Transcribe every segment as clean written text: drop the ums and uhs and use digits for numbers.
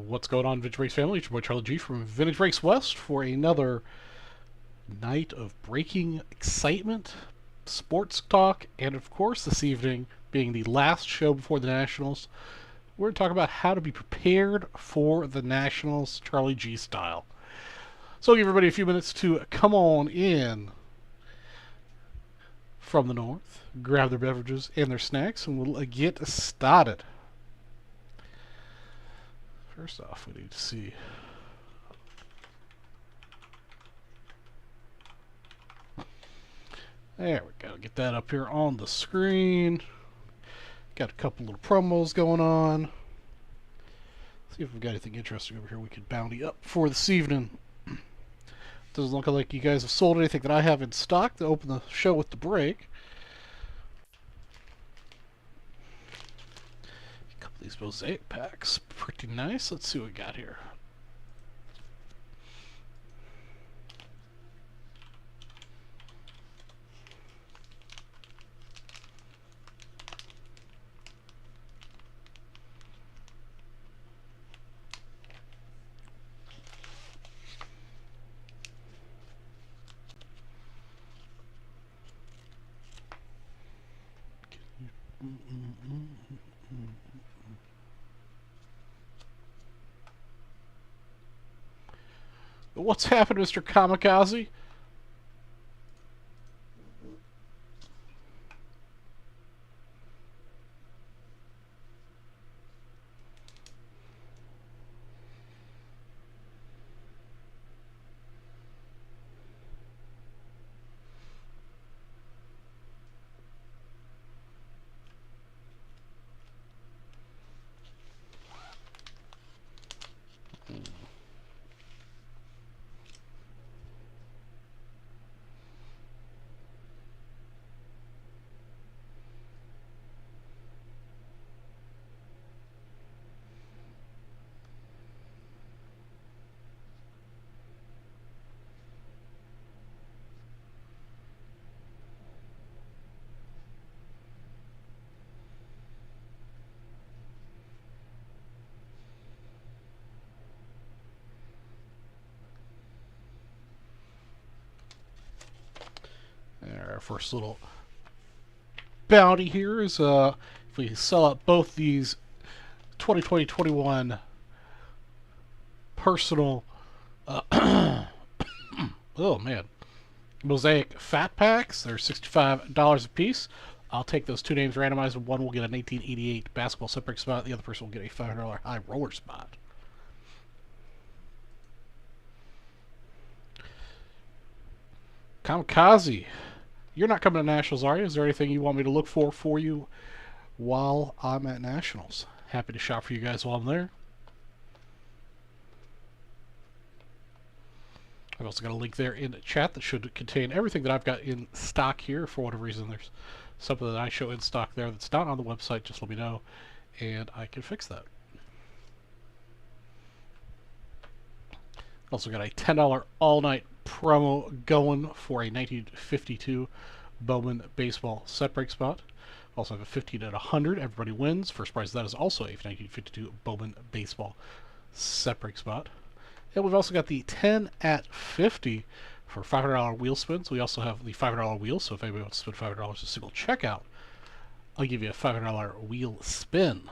What's going on, Vintage Breaks family? It's your boy Charlie G from Vintage Breaks West for another night of breaking excitement, sports talk, and of course this evening, being the last show before the Nationals, we're going to talk about how to be prepared for the Nationals, Charlie G style. So I'll give everybody a few minutes to come on in from the north, grab their beverages and their snacks, and we'll get started. First off, we need to see. There we go. Get that up here on the screen. Got a couple little promos going on. See if we've got anything interesting over here we could bounty up for this evening. Doesn't look like you guys have sold anything that I have in stock to open the show with the break. A couple of these mosaic packs. Pretty nice. Let's see what we got here. What's happened, Mr. Kamikaze? Our first little bounty here is if we sell out both these 2020-21 personal oh man, mosaic fat packs. They're $65 a piece. I'll take those two names randomized. One will get an 1888 basketball set break spot. The other person will get a $500 high roller spot. Kamikaze, you're not coming to Nationals, are you? Is there anything you want me to look for you while I'm at Nationals? Happy to shop for you guys while I'm there. I've also got a link there in the chat that should contain everything that I've got in stock here. For whatever reason, there's something that I show in stock there that's not on the website. Just let me know, and I can fix that. Also got a $10 all-night promo going for a 1952 Bowman baseball set break spot. Also have a 15 at 100. Everybody wins. First prize of that is also a 1952 Bowman baseball set break spot. And we've also got the 10 at 50 for $500 wheel spins. We also have the $500 wheel, so if anybody wants to spend $500 a single checkout, I'll give you a $500 wheel spin.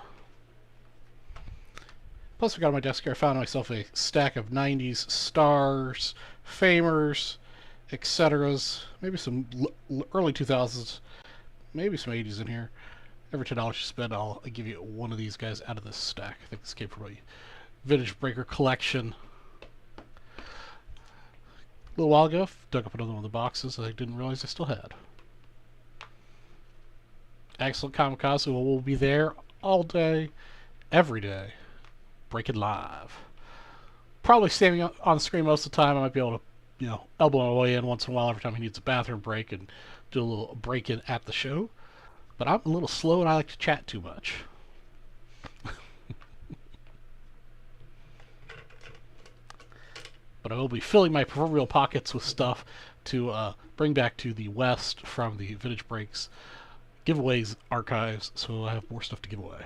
Plus, I got on my desk here, I found myself a stack of 90s stars, famers, etceteras, maybe some early 2000s, maybe some 80s in here. Every $10 you spend, I'll give you one of these guys out of this stack. I think this came from a Vintage Breaker collection a little while ago. Dug up another one of the boxes that I didn't realize I still had. Excellent, Kamikaze. Well, we'll be there all day, every day, breaking live. Probably standing on the screen most of the time. I might be able to, elbow my way in once in a while every time he needs a bathroom break and do a little break-in at the show. But I'm a little slow and I like to chat too much. But I will be filling my proverbial pockets with stuff to bring back to the West from the Vintage Breaks giveaways archives, so I have more stuff to give away.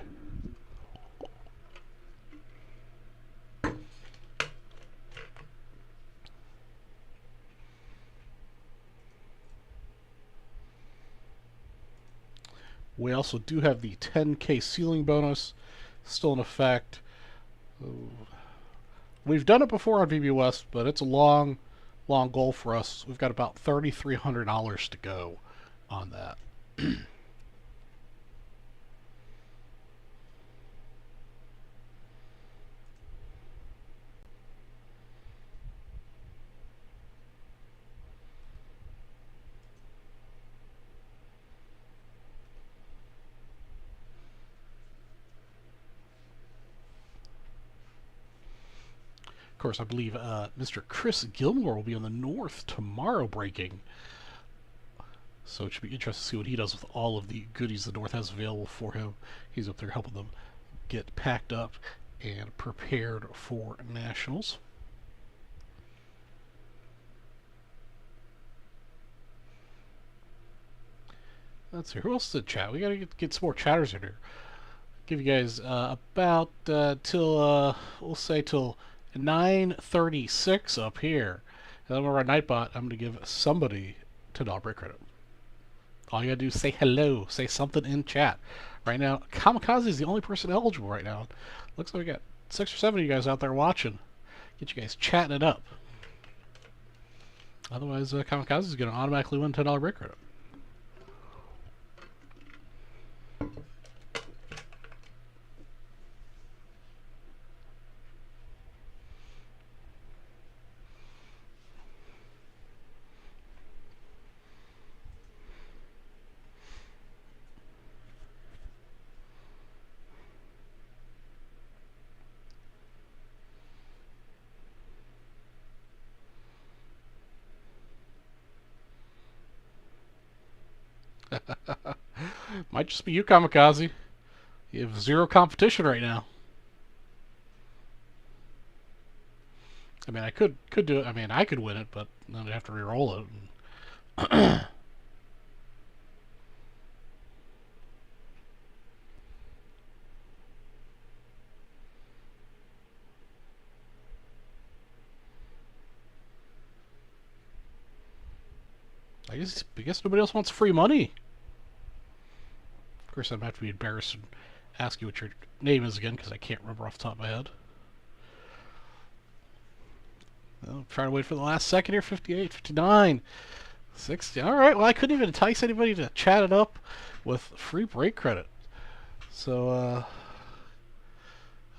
We also do have the 10K ceiling bonus still in effect. We've done it before on VB West, but it's a long goal for us. We've got about $3,300 to go on that. Of course, I believe Mr. Chris Gilmore will be on the North tomorrow breaking. So it should be interesting to see what he does with all of the goodies the North has available for him. He's up there helping them get packed up and prepared for Nationals. Let's see, who else did chat? We gotta get some more chatters in here. Give you guys about till we'll say till 9:36 up here. And then over at Nightbot, I'm gonna give somebody $10 break credit. All you gotta do is say hello, say something in chat. Right now, Kamikaze is the only person eligible right now. Looks like we got 6 or 7 of you guys out there watching. Get you guys chatting it up. Otherwise, Kamikaze is gonna automatically win $10 break credit. Might just be you, Kamikaze. You have 0 competition right now. I mean, I could do it. I mean, I could win it, but then I'd have to re-roll it. I guess nobody else wants free money. Of course, I'm going to have to be embarrassed and ask you what your name is again, because I can't remember off the top of my head. Well, trying to wait for the last second here. 58, 59, 60. Alright, well, I couldn't even entice anybody to chat it up with free break credit. So,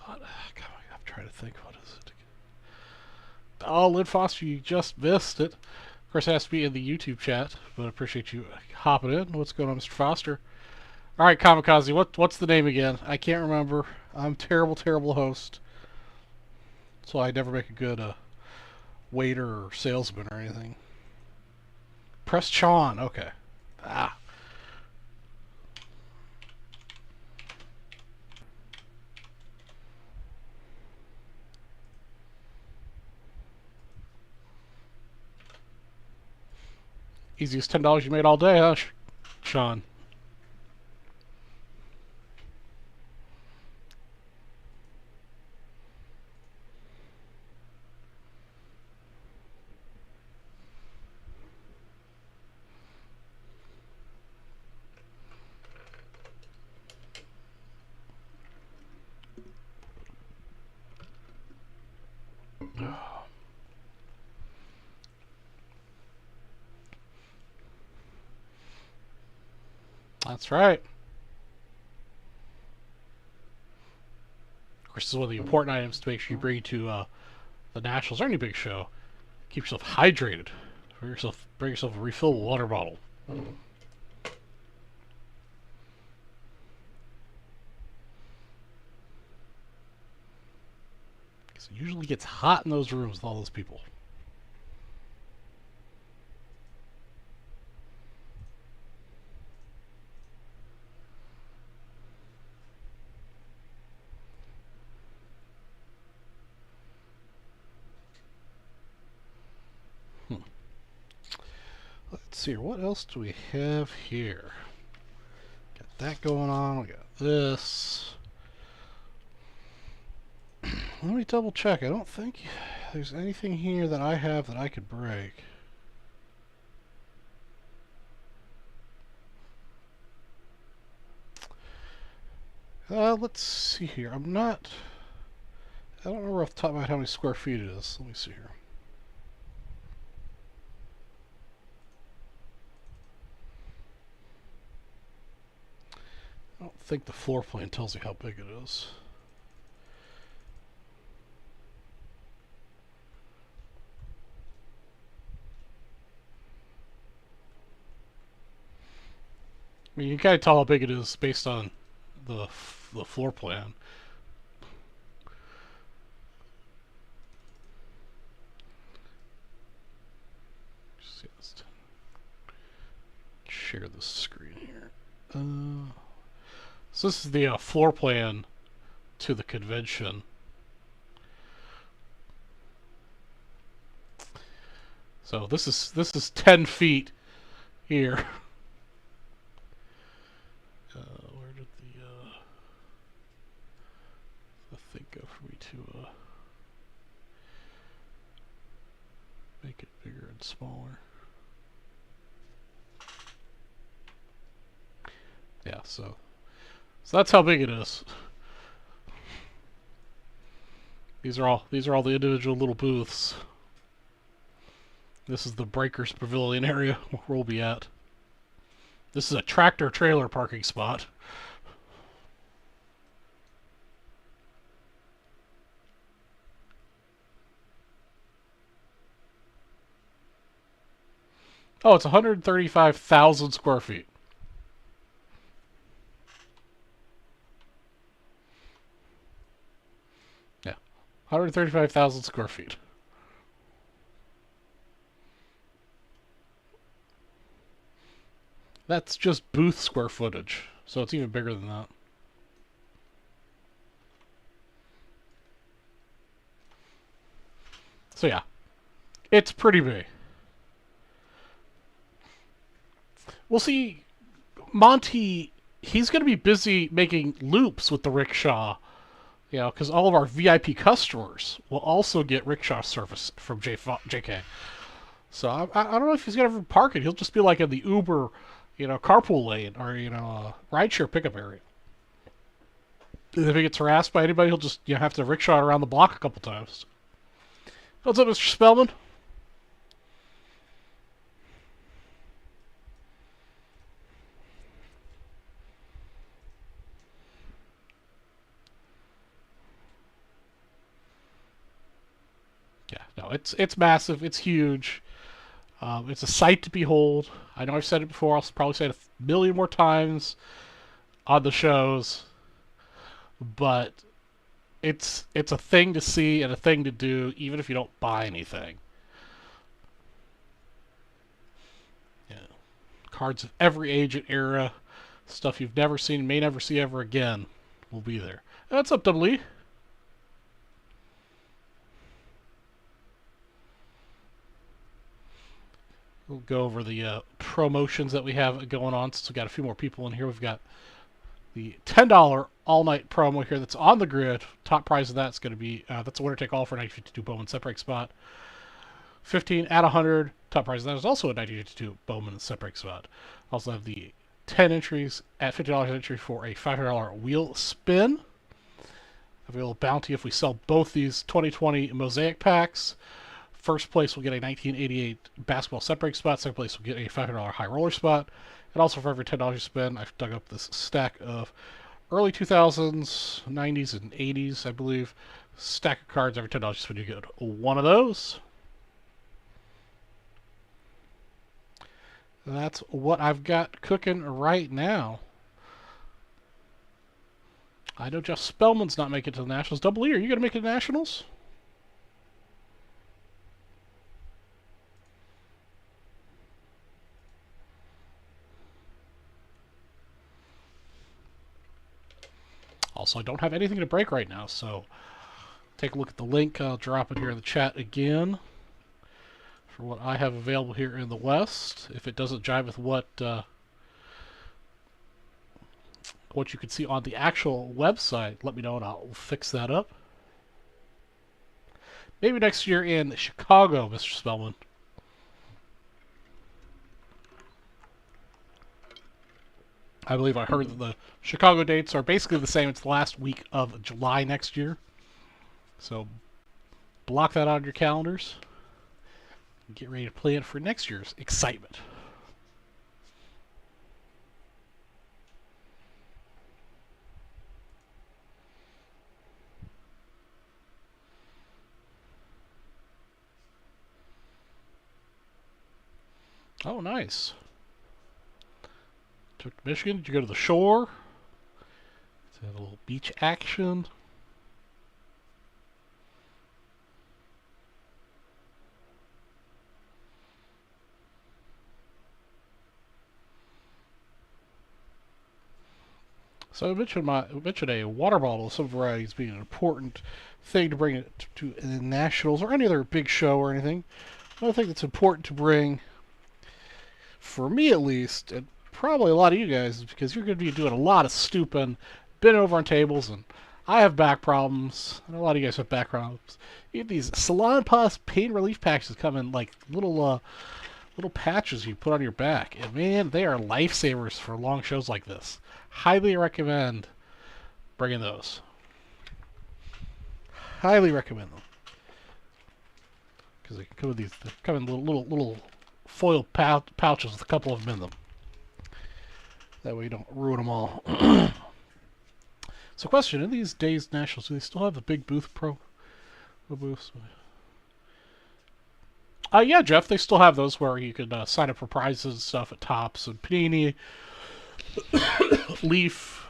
I'm trying to think, what is it? Oh, Lynn Foster, you just missed it. Of course, it has to be in the YouTube chat, but I appreciate you hopping in. What's going on, Mr. Foster? All right, Kamikaze, what's the name again? I can't remember. I'm terrible host. So I never make a good waiter or salesman or anything. Press Sean. Okay. Ah. Easiest $10 you made all day, huh, Sean? That's right. Of course, this is one of the important items to make sure you bring to the Nationals or any big show. Keep yourself hydrated. Bring yourself a refillable water bottle. Because it usually gets hot in those rooms with all those people. Let's see, what else do we have here? Got that going on. We got this. Let me double check. I don't think there's anything here that I have that I could break. Let's see here. I don't remember off the top of my head how many square feet it is. Let me see here. I don't think the floor plan tells you how big it is. I mean, you can kind of tell how big it is based on the floor plan. Just share the screen here. So this is the floor plan to the convention. So this is 10 feet here. Where did the thing go for me to make it bigger and smaller? Yeah, so that's how big it is. These are all the individual little booths. This is the Breakers Pavilion area where we'll be at. This is a tractor trailer parking spot. Oh, it's 135,000 square feet. Yeah, 135,000 square feet. That's just booth square footage, so it's even bigger than that. So yeah, it's pretty big. We'll see. Monty, he's going to be busy making loops with the rickshaw, you know, because all of our VIP customers will also get rickshaw service from JK. So I don't know if he's going to ever park it. He'll just be like in the Uber, you know, carpool lane or, you know, rideshare pickup area. And if he gets harassed by anybody, he'll just, you know, have to rickshaw around the block a couple times. What's up, Mr. Spellman? Yeah, no, it's massive. It's huge. It's a sight to behold. I know I've said it before. I'll probably say it a million more times on the shows, but it's a thing to see and a thing to do, even if you don't buy anything. Yeah, cards of every age and era, stuff you've never seen, may never see ever again, will be there. What's up, Double E? We'll go over the promotions that we have going on. Since we've got a few more people in here, we've got the $10 all-night promo here that's on the grid. Top prize of that's going to be, that's a winner-take-all for 1952 Bowman set break spot. 15 at 100. Top prize of that is also a 1952 Bowman set break spot. Also have the 10 entries at $50 entry for a $500 wheel spin. Available bounty if we sell both these 2020 Mosaic packs. First place will get a 1988 basketball set break spot. Second place will get a $500 high roller spot. And also for every $10 you spend, I've dug up this stack of early 2000s, 90s, and 80s, I believe. Stack of cards. Every $10 you spend, you get one of those. That's what I've got cooking right now. I know Jeff Spellman's not making it to the Nationals. Double E, are you going to make it to the Nationals? Also, I don't have anything to break right now, so take a look at the link. I'll drop it here in the chat again for what I have available here in the West. If it doesn't jive with what you can see on the actual website, let me know and I'll fix that up. Maybe next year in Chicago, Mr. Spellman. I believe I heard that the Chicago dates are basically the same. It's the last week of July next year. So block that on your calendars. Get ready to plan for next year's excitement. Oh, nice. Took to Michigan. Did you go to the shore? Have a little beach action. So I mentioned a water bottle of some varieties being an important thing to bring it to the nationals or any other big show or anything. Another thing that's important to bring, for me at least, and probably a lot of you guys, is because you're going to be doing a lot of stooping, bent over on tables, and I have back problems, and a lot of you guys have back problems. You get these Salon Pass pain relief packs that come in like little patches you put on your back, and man, they are lifesavers for long shows like this. Highly recommend bringing those. Highly recommend them because they come with these. They come in little foil pouches with a couple of them in them. That way you don't ruin them all. So, question: in these days nationals, do they still have the big booths? Yeah, Jeff, they still have those where you can sign up for prizes and stuff at Topps and Panini, Leaf,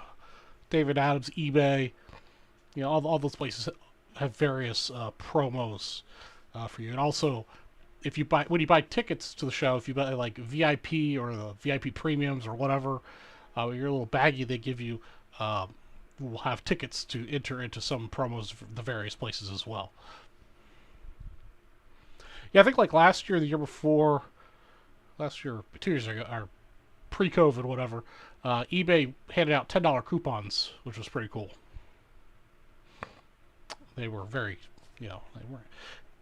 David Adams, eBay. You know, all those places have various promos for you. And also, when you buy tickets to the show, if you buy like VIP or the VIP premiums or whatever, your little baggie they give you will have tickets to enter into some promos for the various places as well. Yeah, I think like last year, the year before, 2 years ago, or pre-COVID, whatever, eBay handed out $10 coupons, which was pretty cool. They were very, they weren't.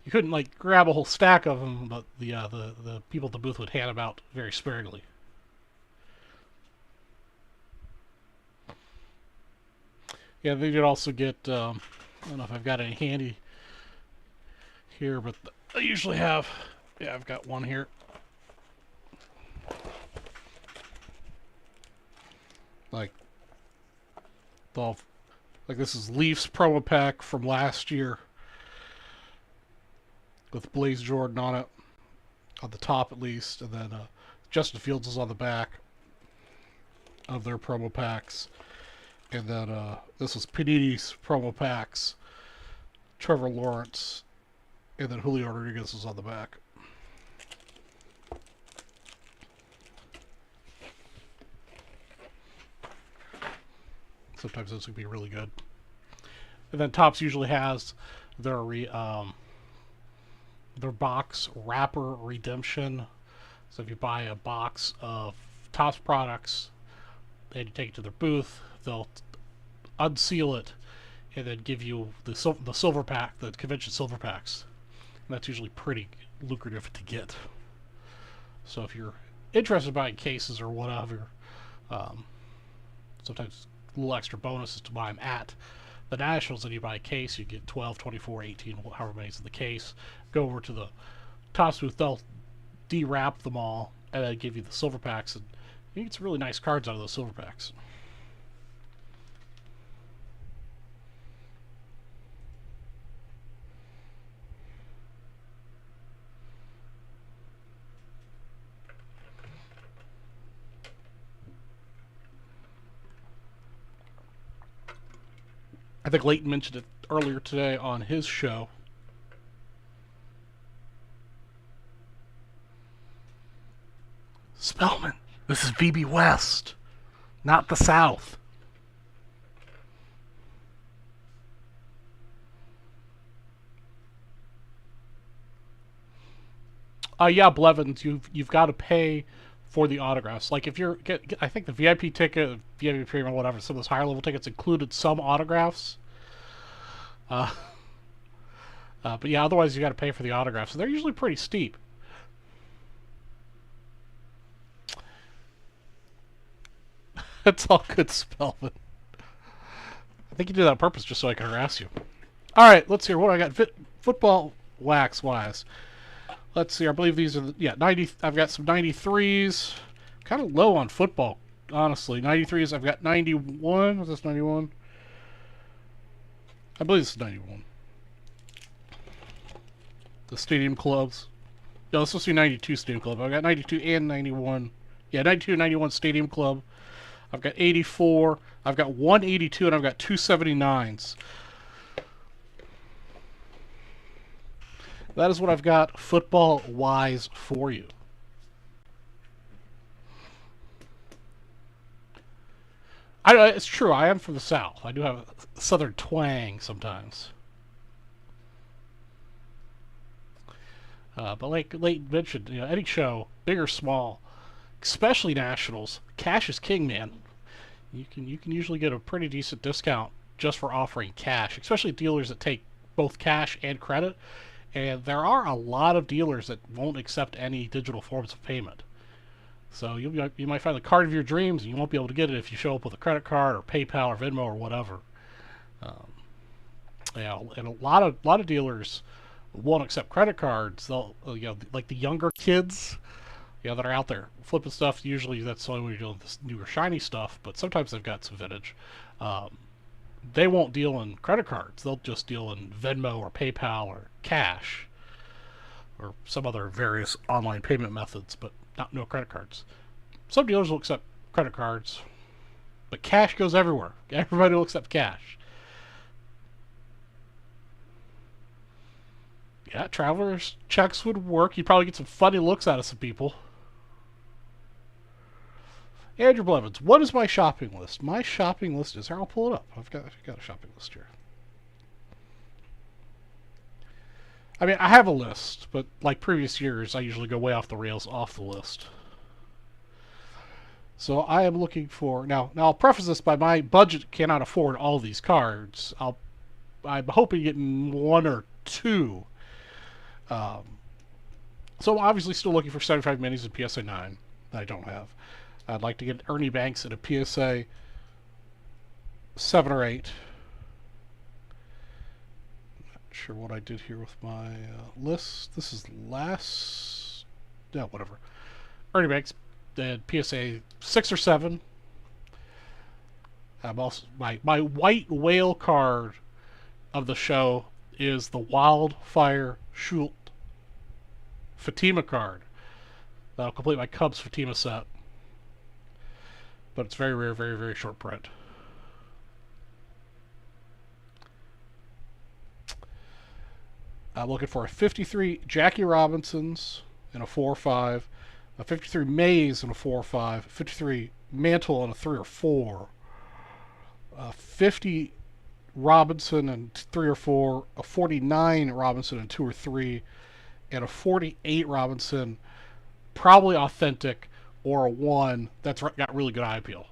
You couldn't like grab a whole stack of them, but the people at the booth would hand them out very sparingly. Yeah, they did also get. I don't know if I've got any handy here, but I usually have. Yeah, I've got one here. Like this is Leafs promo pack from last year with Blaze Jordan on it, on the top at least, and then Justin Fields is on the back of their promo packs, and then this is Panini's promo packs, Trevor Lawrence, and then Julio Rodriguez is on the back. Sometimes those can be really good. And then Topps usually has their box wrapper redemption. So if you buy a box of Topps products and you take it to their booth, they'll unseal it and then give you the silver pack, the convention silver packs. And that's usually pretty lucrative to get. So if you're interested in buying cases or whatever, sometimes little extra bonuses to buy them at the Nationals, and you buy a case, you get 12, 24, 18, however many's in the case. Go over to the Topps booth, they'll de-wrap them all, and then give you the silver packs, and you get some really nice cards out of those silver packs. I think Leighton mentioned it earlier today on his show. Spellman, this is VB West, not the South. Yeah, Blevins, you've got to pay for the autographs. Like if you're I think the VIP ticket, VIP premium, whatever, some of those higher level tickets included some autographs. But yeah, otherwise you got to pay for the autographs. So they're usually pretty steep. That's all good, Spellman. I think you did that on purpose just so I can harass you. All right, let's hear what I got. Football wax wise. Let's see. I believe these are 90. I've got some 93s. Kind of low on football, honestly. 93s. I've got 91. Was this 91? I believe this is 91. The stadium clubs. No, this is supposed to be 92 stadium club. I've got 92 and 91. Yeah, 92 and 91 stadium club. I've got 84. I've got 182, and I've got 279s. That is what I've got football-wise for you. It's true, I am from the South. I do have a southern twang sometimes. But like Leighton mentioned, any show, big or small, especially nationals, cash is king, man. You can usually get a pretty decent discount just for offering cash, especially dealers that take both cash and credit. And there are a lot of dealers that won't accept any digital forms of payment. So you might find the card of your dreams, and you won't be able to get it if you show up with a credit card or PayPal or Venmo or whatever. And a lot of dealers won't accept credit cards. They'll like the younger kids, that are out there flipping stuff. Usually that's the only way you're doing this newer shiny stuff. But sometimes they've got some vintage. They won't deal in credit cards. They'll just deal in Venmo or PayPal or cash or some other various online payment methods, but no credit cards. Some dealers will accept credit cards, but cash goes everywhere. Everybody will accept cash. Yeah, traveler's checks would work. You'd probably get some funny looks out of some people. Andrew Blevins, what is my shopping list? My shopping list is here. I'll pull it up. I've got a shopping list here. I mean, I have a list, but like previous years, I usually go way off the rails off the list. So I am looking for now. I'll preface this by my budget cannot afford all these cards. I'm hoping to get one or two. So I'm obviously still looking for 75 minis in PSA 9 that I don't have. I'd like to get Ernie Banks at a PSA 7 or 8. Not sure what I did here with my list. This is last... Yeah, whatever. Ernie Banks at PSA 6 or 7. I'm also... My white whale card of the show is the Wildfire Schultz Fatima card. That'll complete my Cubs Fatima set. But it's very rare, very, very short print. I'm looking for a 53 Jackie Robinsons in a 4 or 5, a 53 Mays in a 4 or 5, 53 Mantle in a 3 or 4, a 50 Robinson in 3 or 4, a 49 Robinson in 2 or 3, and a 48 Robinson, probably authentic, or a 1 that's got really good eye appeal.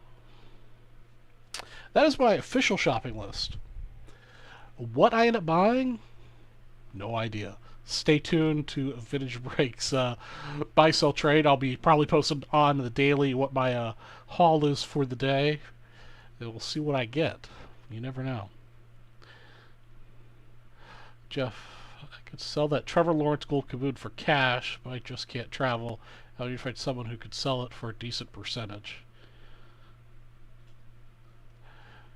That is my official shopping list. What I end up buying? No idea. Stay tuned to Vintage Breaks buy, sell, trade. I'll be probably posting on the daily what my haul is for the day. And we'll see what I get. You never know. Jeff, I could sell that Trevor Lawrence Gold Caboon for cash, but I just can't travel. How do you find someone who could sell it for a decent percentage?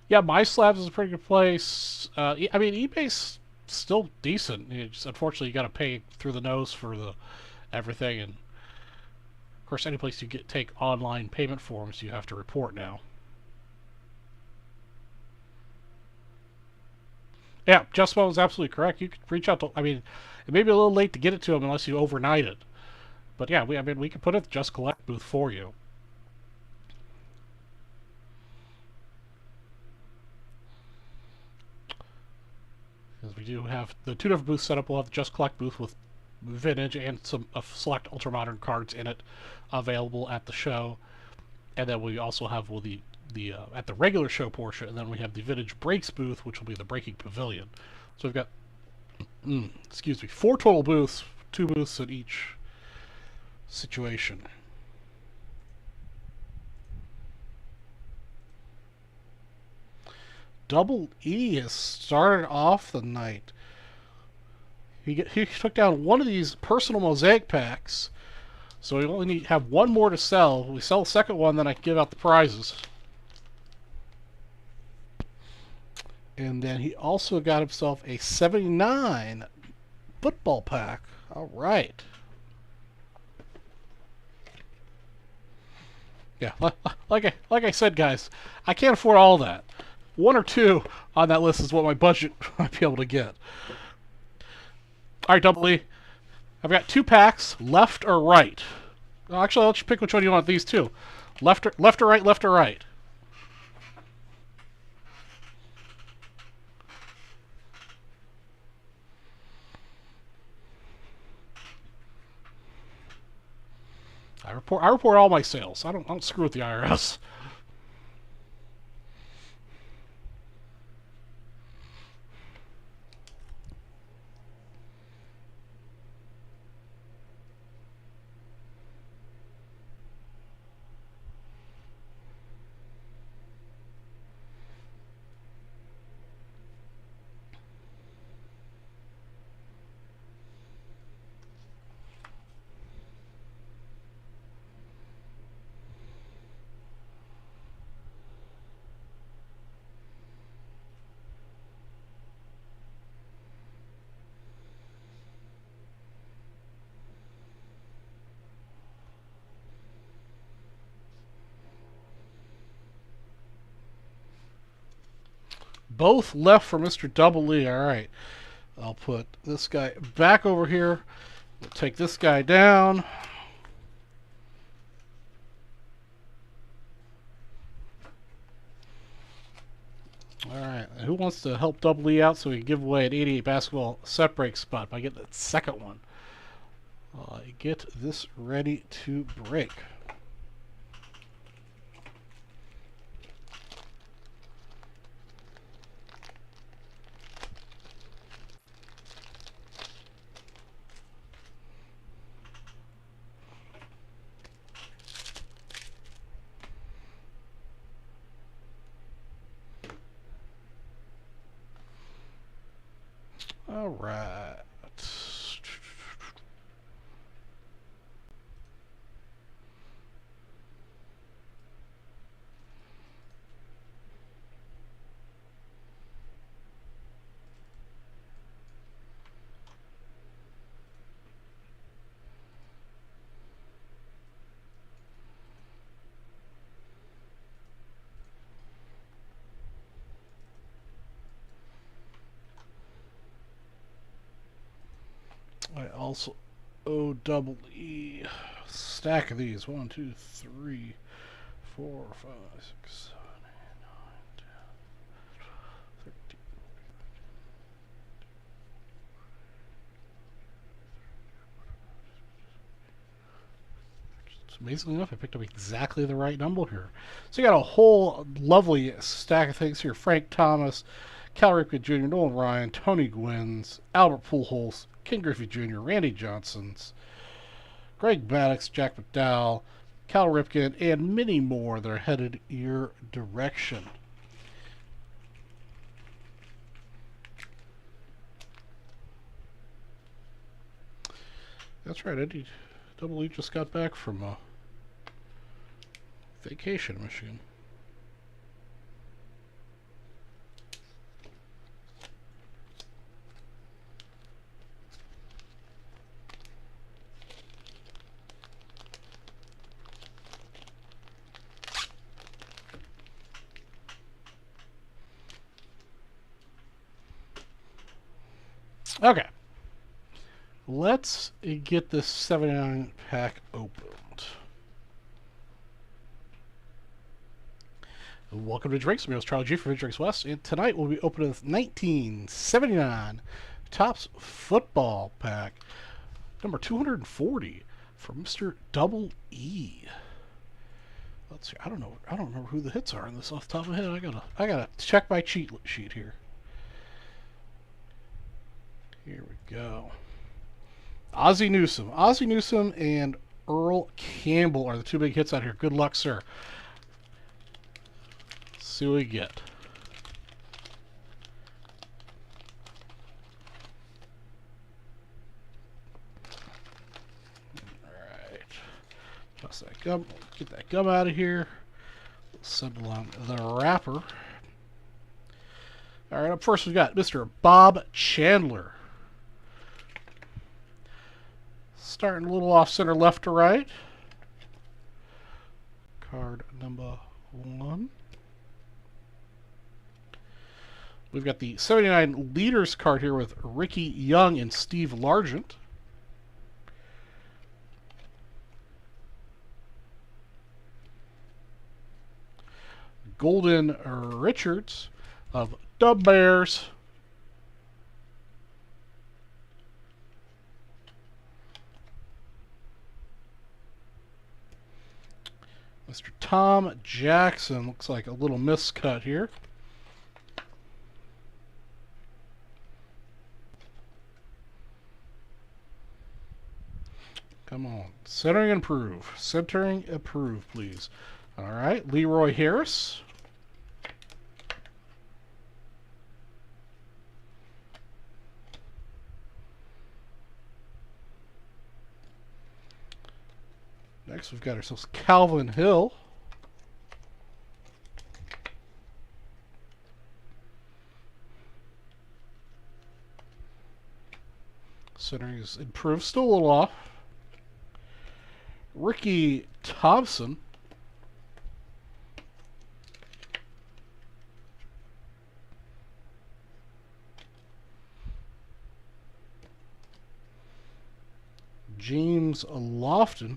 Yeah, My Slabs is a pretty good place. I mean, eBay's still decent. Unfortunately, you got to pay through the nose for everything, and of course, any place you take online payment forms, you have to report now. Yeah, Justmo is absolutely correct. You could reach out to. I mean, it may be a little late to get it to them unless you overnight it. But yeah, we can put it at the Just Collect booth for you. Because we do have the 2 different booths set up. We'll have the Just Collect booth with vintage and some select ultramodern cards in it available at the show, and then we also have the at the regular show portion, and then we have the Vintage Breaks booth, which will be the Breaking Pavilion. So we've got 4 total booths, 2 booths at each situation. Double E has started off the night. He took down one of these personal mosaic packs, so we only have one more to sell. We sell the second one, then I can give out the prizes. And then he also got himself a 79 football pack. All right. Yeah, like I said, guys, I can't afford all that. One or two on that list is what my budget might be able to get. All right, Double E. I've got 2 packs, left or right. Well, actually, I'll let you pick which one you want. These two, left or right, left or right. I report all my sales. I don't screw with the IRS. Both left for Mr. Double E. All right. I'll put this guy back over here. We'll take this guy down. All right. Who wants to help Double E out so we can give away an 88 basketball set break spot by getting that second one? Get this ready to break. All right. I also owe Double E a stack of these. 1, 2, 3, 4, 5, 6, 7, 8, 9, 10, 13. Amazingly enough, I picked up exactly the right number here. So you got a whole lovely stack of things here. Frank Thomas, Cal Ripken Jr., Nolan Ryan, Tony Gwynns, Albert Pujols, Ken Griffey Jr., Randy Johnsons, Greg Maddux, Jack McDowell, Cal Ripken, and many more that are headed your direction. That's right, Eddie. Double E just got back from vacation in Michigan. Okay. Let's get this 79 pack opened. Welcome to Drinks. I'm your host, Charlie G for Drinks West, and tonight we'll be opening this 1979 Topps football pack, number 240 from Mr. Double E. Let's see. I don't remember who the hits are in this off the top of my head. I gotta check my cheat sheet here. Here we go. Ozzie Newsome and Earl Campbell are the two big hits out here. Good luck, sir. Let's see what we get. Toss that gum. Get that gum out of here. Send along the wrapper. All right, up first we've got Mr. Bob Chandler. Starting a little off center left to right. Card number 1. We've got the 79 Leaders card here with Ricky Young and Steve Largent. Golden Richards of the Bears. Mr. Tom Jackson, looks like a little miscut here. Come on. Centering and approve. Centering, approve, please. All right. Leroy Harris. Next, we've got ourselves Calvin Hill. Centering is improved. Still a little off. Ricky Thompson. James Lofton.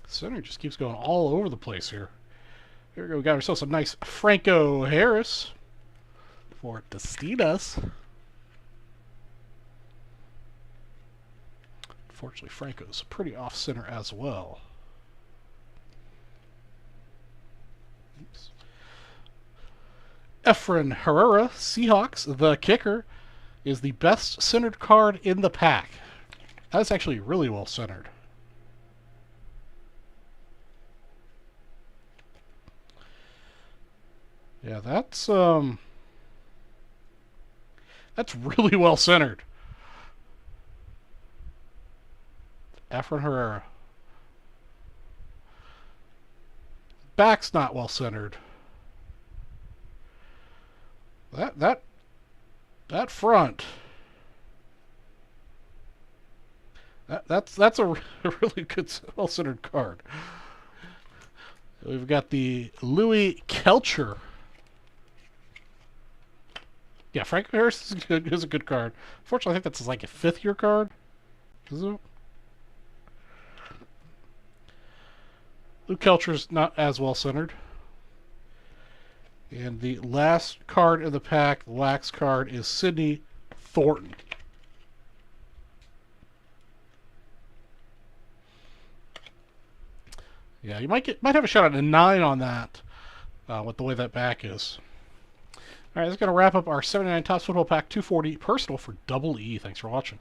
Center just keeps going all over the place here. Here we go. We got ourselves some nice Franco Harris for Tostitas. Unfortunately, Franco's pretty off center as well. Oops. Efren Herrera, Seahawks, the kicker, is the best centered card in the pack. That's actually really well centered. Yeah, that's really well centered. Efren Herrera. Back's not well centered. That front. That's a really good, well centered card. We've got the Louis Kelcher. Yeah, Frank Harris is a good card. Fortunately, I think that's like a 5th-year card. Is it? Luke Kelcher's not as well centered. And the last card in the pack, the lax card, is Sidney Thornton. Yeah, you might have a shot at a 9 on that with the way that back is. All right, that's going to wrap up our 79 Topps Football Pack 240 Personal for Double E. Thanks for watching.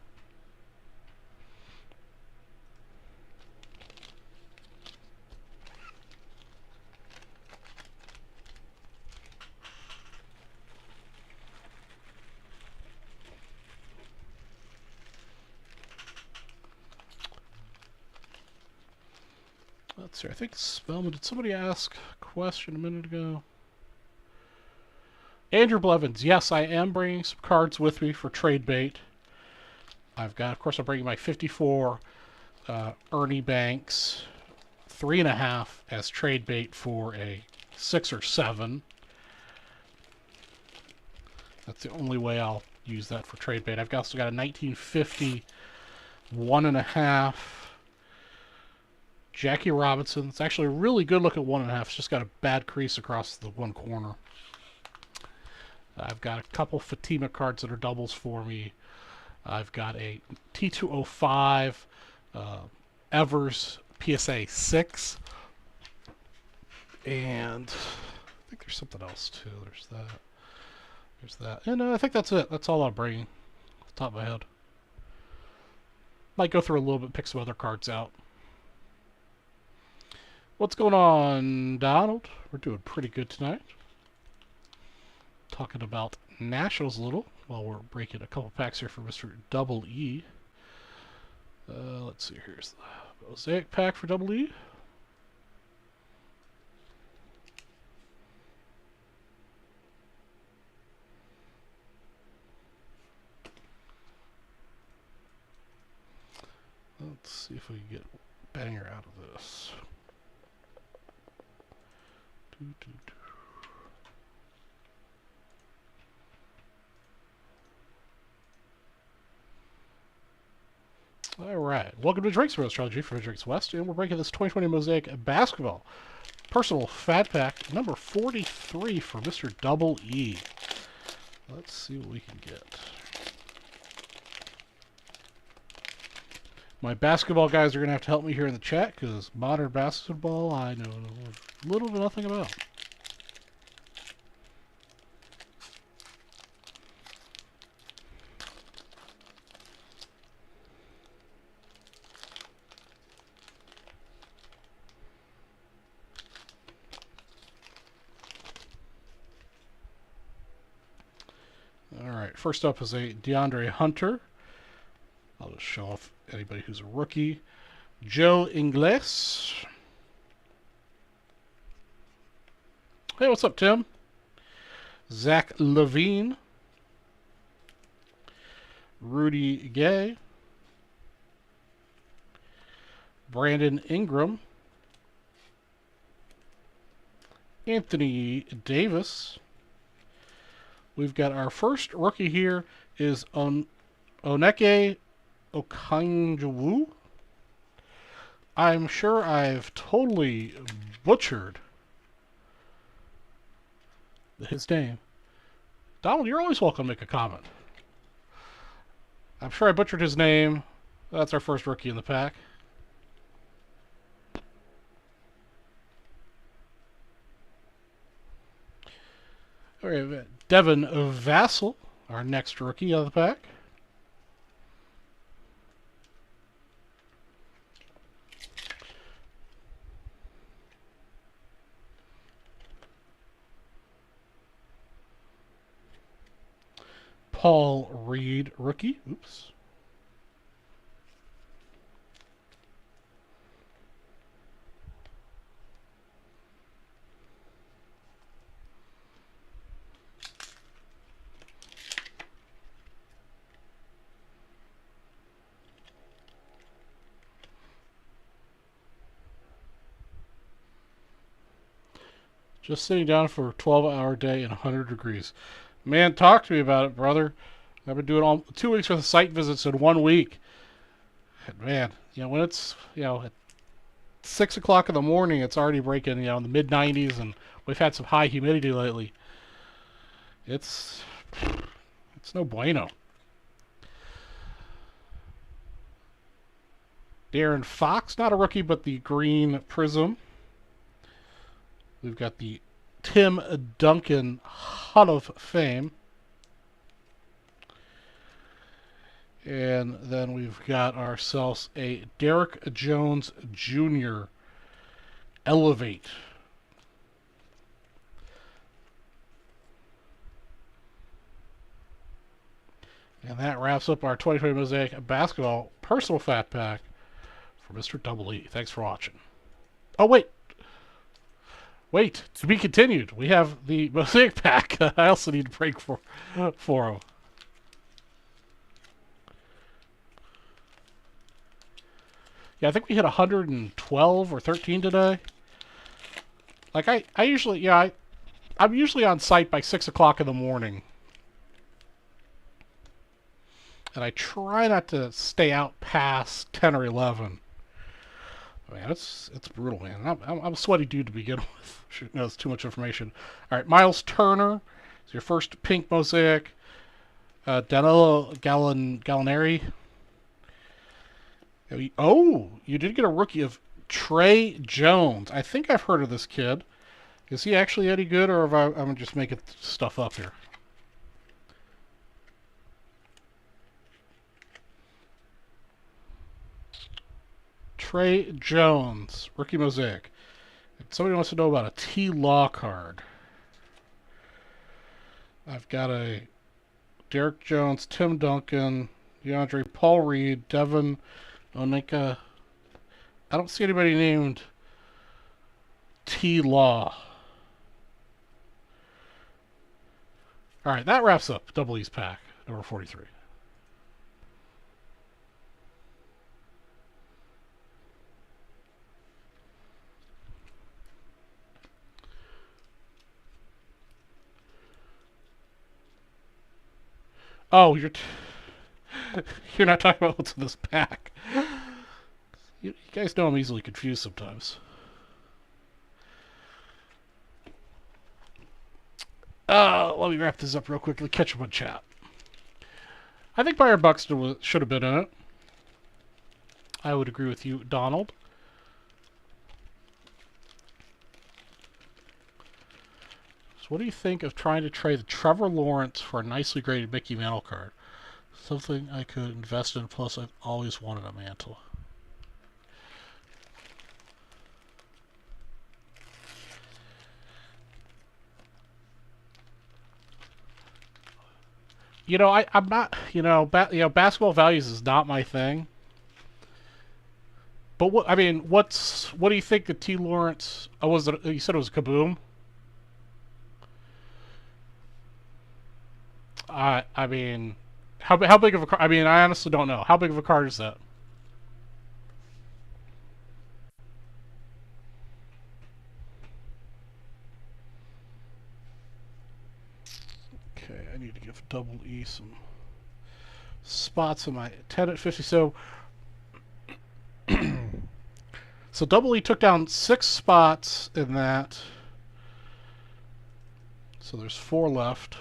Let's see, I think Spellman, did somebody ask a question a minute ago? Andrew Blevins, yes, I am bringing some cards with me for trade bait. I've got, of course, I'm bringing my 54 Ernie Banks 3.5 as trade bait for a 6 or 7. That's the only way I'll use that for trade bait. I've also got a 1950 1.5 Jackie Robinson. It's actually a really good looking 1.5. It's just got a bad crease across the one corner. I've got a couple Fatima cards that are doubles for me. I've got a T205 Evers PSA 6. And I think there's something else too. There's that. There's that. And I think that's it. That's all I'm bringing off the top of my head. Might go through a little bit, pick some other cards out. What's going on, Donald? We're doing pretty good tonight. talking about Nationals a little while we're breaking a couple packs here for Mr. Double E. Let's see, here's the Mosaic pack for Double E. Let's see if we can get a banger out of this. All right, welcome to Drake's Road Astrology for Drake's West, and we're breaking this 2020 Mosaic Basketball Personal Fat Pack number 43 for Mr. Double E. Let's see what we can get. My basketball guys are going to have to help me here in the chat because modern basketball I know little to nothing about. Alright, first up is a Deandre Hunter. I'll just show off anybody who's a rookie. Joe Ingles. Hey, what's up, Tim? Zach Levine. Rudy Gay. Brandon Ingram. Anthony Davis. We've got our first rookie here is Oneke Okanjwu. I'm sure I've totally butchered his name. Donald, you're always welcome to make a comment. I'm sure I butchered his name. That's our first rookie in the pack. All right, Devin Vassell, our next rookie of the pack. Paul Reed, rookie. Oops. Just sitting down for a 12-hour day in 100 degrees. Man, talk to me about it, brother. I've been doing all 2 weeks worth of site visits in 1 week. And man, when it's, at 6 o'clock in the morning, it's already breaking, in the mid-90s, and we've had some high humidity lately. It's no bueno. Darren Fox, not a rookie, but the green prism. We've got the Tim Duncan Hall of Fame. And then we've got ourselves a Derrick Jones Jr. Elevate. And that wraps up our 2020 Mosaic Basketball Personal Fat Pack for Mr. Double E. Thanks for watching. Oh, wait. Wait, to be continued. We have the Mosaic pack. I also need to break for them. Yeah, I think we hit 112 or 13 today. Like I usually, I'm usually on site by 6 o'clock in the morning, and I try not to stay out past 10 or 11. Man, it's brutal, man. I'm a sweaty dude to begin with. Shooting knows too much information. All right, Miles Turner is your first pink Mosaic. Danilo Gallinari. Oh, you did get a rookie of Trey Jones. I think I've heard of this kid. Is he actually any good, or I'm just making stuff up here? Trey Jones, rookie Mosaic. If somebody wants to know about a T-Law card. I've got a Derek Jones, Tim Duncan, DeAndre, Paul Reed, Devin, Onika. I don't see anybody named T. Law. All right, that wraps up Double E's pack, number 43. Oh, you're not talking about what's in this pack. You guys know I'm easily confused sometimes. Let me wrap this up real quickly. Catch up on chat. I think Byron Buxton should have been in it. I would agree with you, Donald. So what do you think of trying to trade Trevor Lawrence for a nicely graded Mickey Mantle card? Something I could invest in, plus I've always wanted a Mantle. You know, I'm not, basketball values is not my thing. But what do you think the T. Lawrence? Oh, you said it was Kaboom? I mean, how big of a card? I mean, I honestly don't know. How big of a card is that? Okay, I need to give Double E some spots in my 10 at 50. So Double E took down 6 spots in that. So there's 4 left.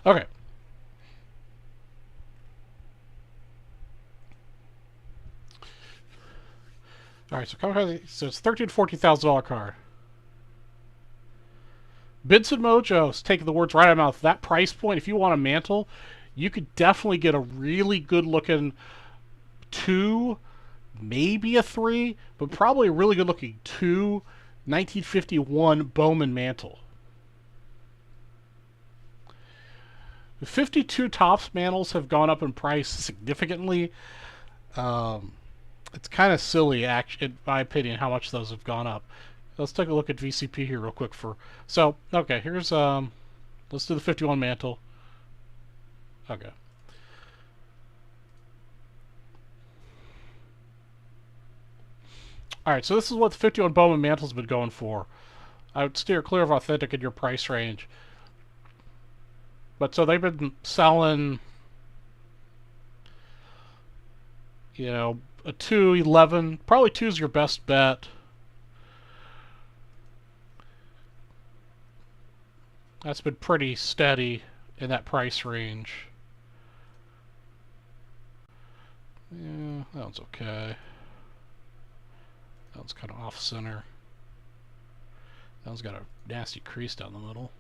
Okay. All right, so it's $13,000-$14,000 card. Benson Mojo's taking the words right out of my mouth. That price point, if you want a Mantle, you could definitely get a really good looking 2, maybe a 3, but probably a really good looking 2 1951 Bowman Mantle. The 52 Topps Mantles have gone up in price significantly. It's kind of silly, actually, in my opinion, how much those have gone up. Let's take a look at VCP here real quick. Okay, here's let's do the 51 Mantle. Okay. All right, so this is what the 51 Bowman Mantle's been going for. I would steer clear of authentic in your price range. But so they've been selling, a 211. Probably 2 is your best bet. That's been pretty steady in that price range. Yeah, that one's okay. That one's kind of off center. That one's got a nasty crease down the middle.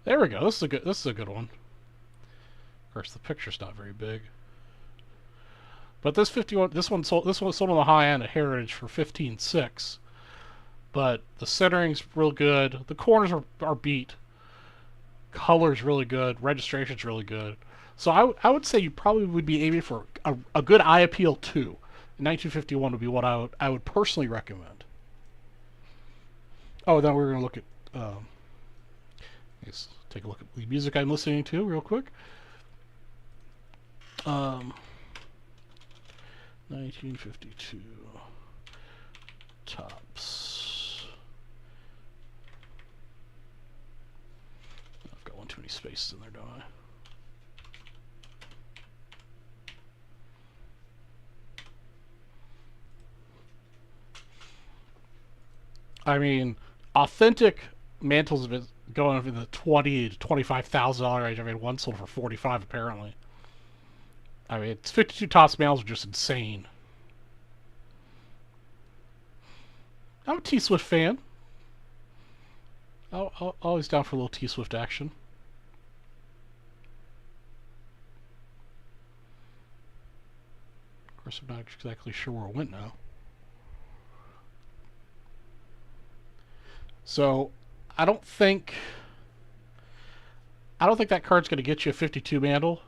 There we go. This is a good one. Of course, the picture's not very big. But this one sold on the high end at Heritage for $15,600. But the centering's real good. The corners are beat. Color's really good. Registration's really good. So I would say you probably would be aiming for a good eye appeal 2. 1951 would be what I would personally recommend. Oh, then we're going to look at... let's take a look at the music I'm listening to real quick. 1952 tops. I've got one too many spaces in there, don't I? I mean, authentic Mantles have been going in the $20,000 to $25,000 range. I mean, one sold for $45,000 apparently. I mean, it's 52 tops Mantles are just insane. I'm a T-Swift fan. Always down for a little T-Swift action. Of course, I'm not exactly sure where it went now. So, I don't think that card's going to get you a 52 Mantle.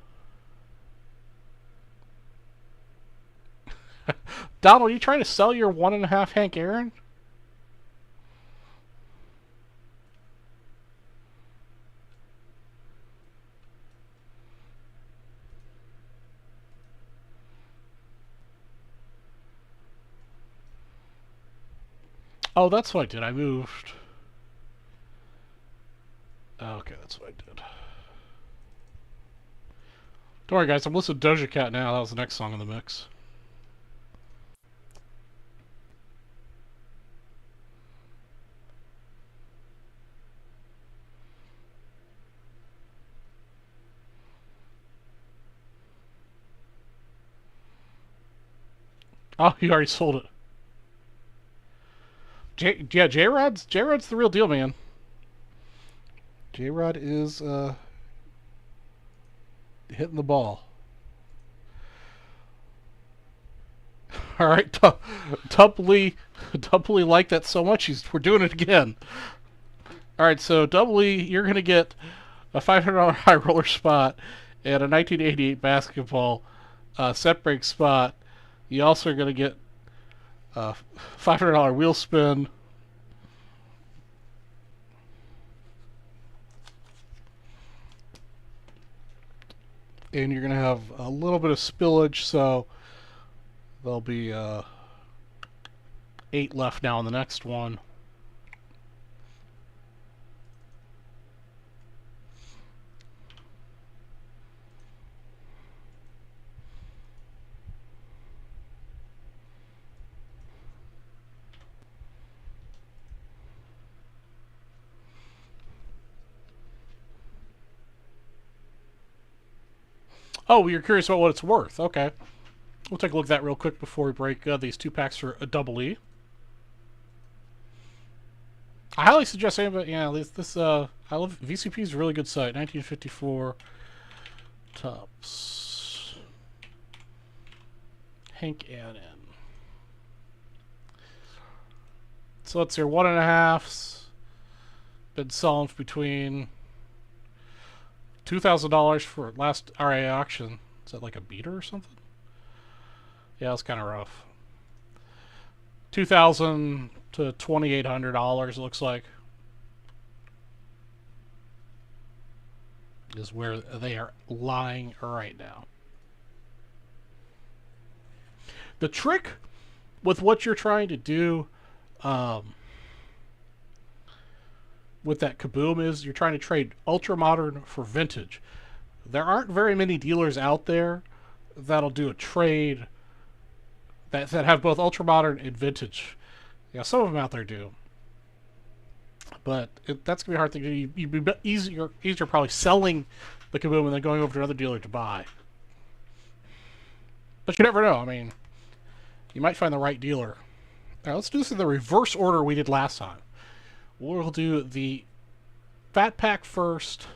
Donald, are you trying to sell your 1.5 Hank Aaron? Oh, that's what I did. I moved. Okay, that's what I did. Don't worry, guys. I'm listening to Doja Cat now. That was the next song in the mix. Oh, you already sold it. J-Rod's the real deal, man. J-Rod is hitting the ball. All right, Double liked that so much, we're doing it again. All right, so Double E, you're going to get a $500 high roller spot and a 1988 basketball set break spot. You also are going to get a $500 wheel spin. And you're going to have a little bit of spillage, so there'll be 8 left now in the next one. Oh, you're curious about what it's worth. Okay. We'll take a look at that real quick before we break these 2 packs for a Double E. I highly suggest anybody, this I love, VCP is a really good site. 1954 tops. Hank Aaron. So let's see, 1.5s. Been selling between $2,000 for last RA auction. Is that like a beater or something? Yeah, it's kind of rough. $2,000 to $2,800 looks like is where they are lying right now. The trick with what you're trying to do with that Kaboom is you're trying to trade ultra modern for vintage. There aren't very many dealers out there that'll do a trade that have both ultra modern and vintage. Yeah, some of them out there do, but that's gonna be a hard thing to do. You'd be easier probably selling the Kaboom and then going over to another dealer to buy. But you never know. I mean, you might find the right dealer. Now let's do this in the reverse order we did last time. We'll do the fat pack first,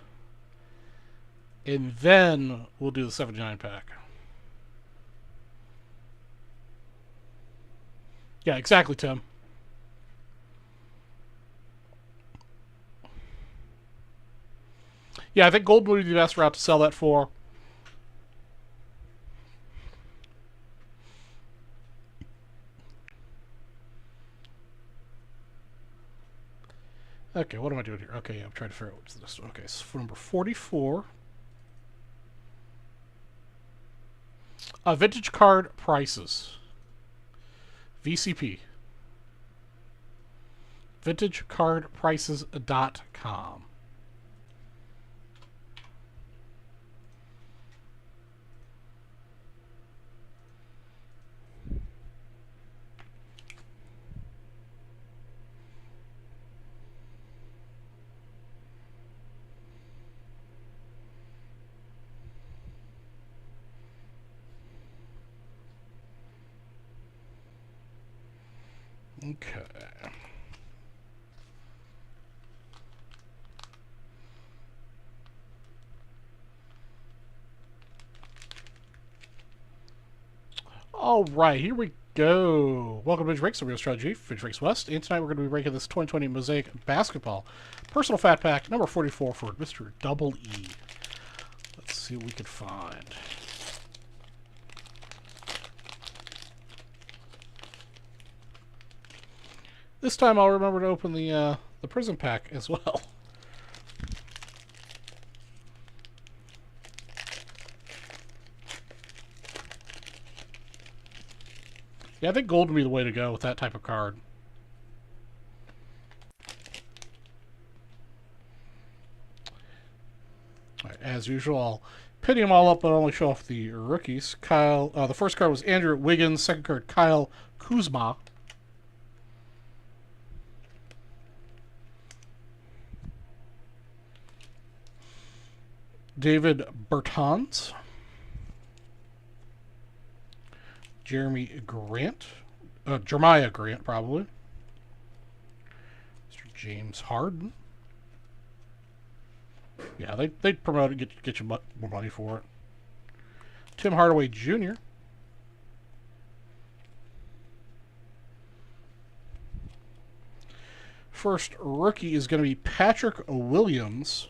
and then we'll do the 79 pack. Yeah, exactly, Tim. Yeah, I think gold would be the best route to sell that for. Okay, what am I doing here? Okay, yeah, I'm trying to figure out what's this one. Okay, so for number 44. Vintage card prices. VCP. VintageCardPrices.com. Okay. All right, here we go. Welcome to Vintage Breaks, the Real Strategy, Vintage Breaks West. And tonight we're going to be breaking this 2020 Mosaic Basketball Personal Fat Pack number 44 for Mr. Double E. Let's see what we can find. This time I'll remember to open the Prism Pack as well. Yeah, I think gold would be the way to go with that type of card. All right, as usual, I'll pity them all up, but only show off the rookies. The first card was Andrew Wiggins. Second card, Kyle Kuzma. David Bertans. Jeremiah Grant, probably. Mr. James Harden. Yeah, they'd promote it, get you more money for it. Tim Hardaway Jr. First rookie is going to be Patrick Williams.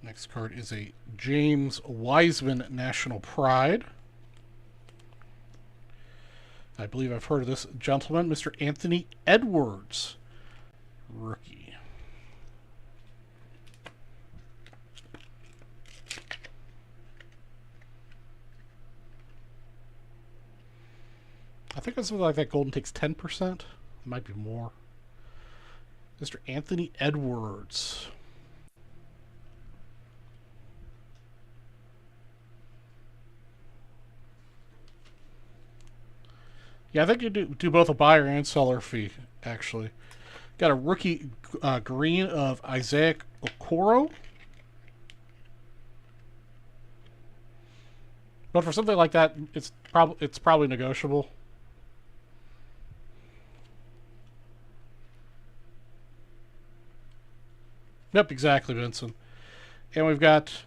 Next card is a James Wiseman National Pride. I believe I've heard of this gentleman, Mr. Anthony Edwards, rookie. I think it's something like that Golden takes 10%. It might be more. Mr. Anthony Edwards. Yeah, I think you do both a buyer and seller fee, actually. Got a rookie green of Isaac Okoro. But for something like that, it's probably negotiable. Yep, exactly, Vincent. And we've got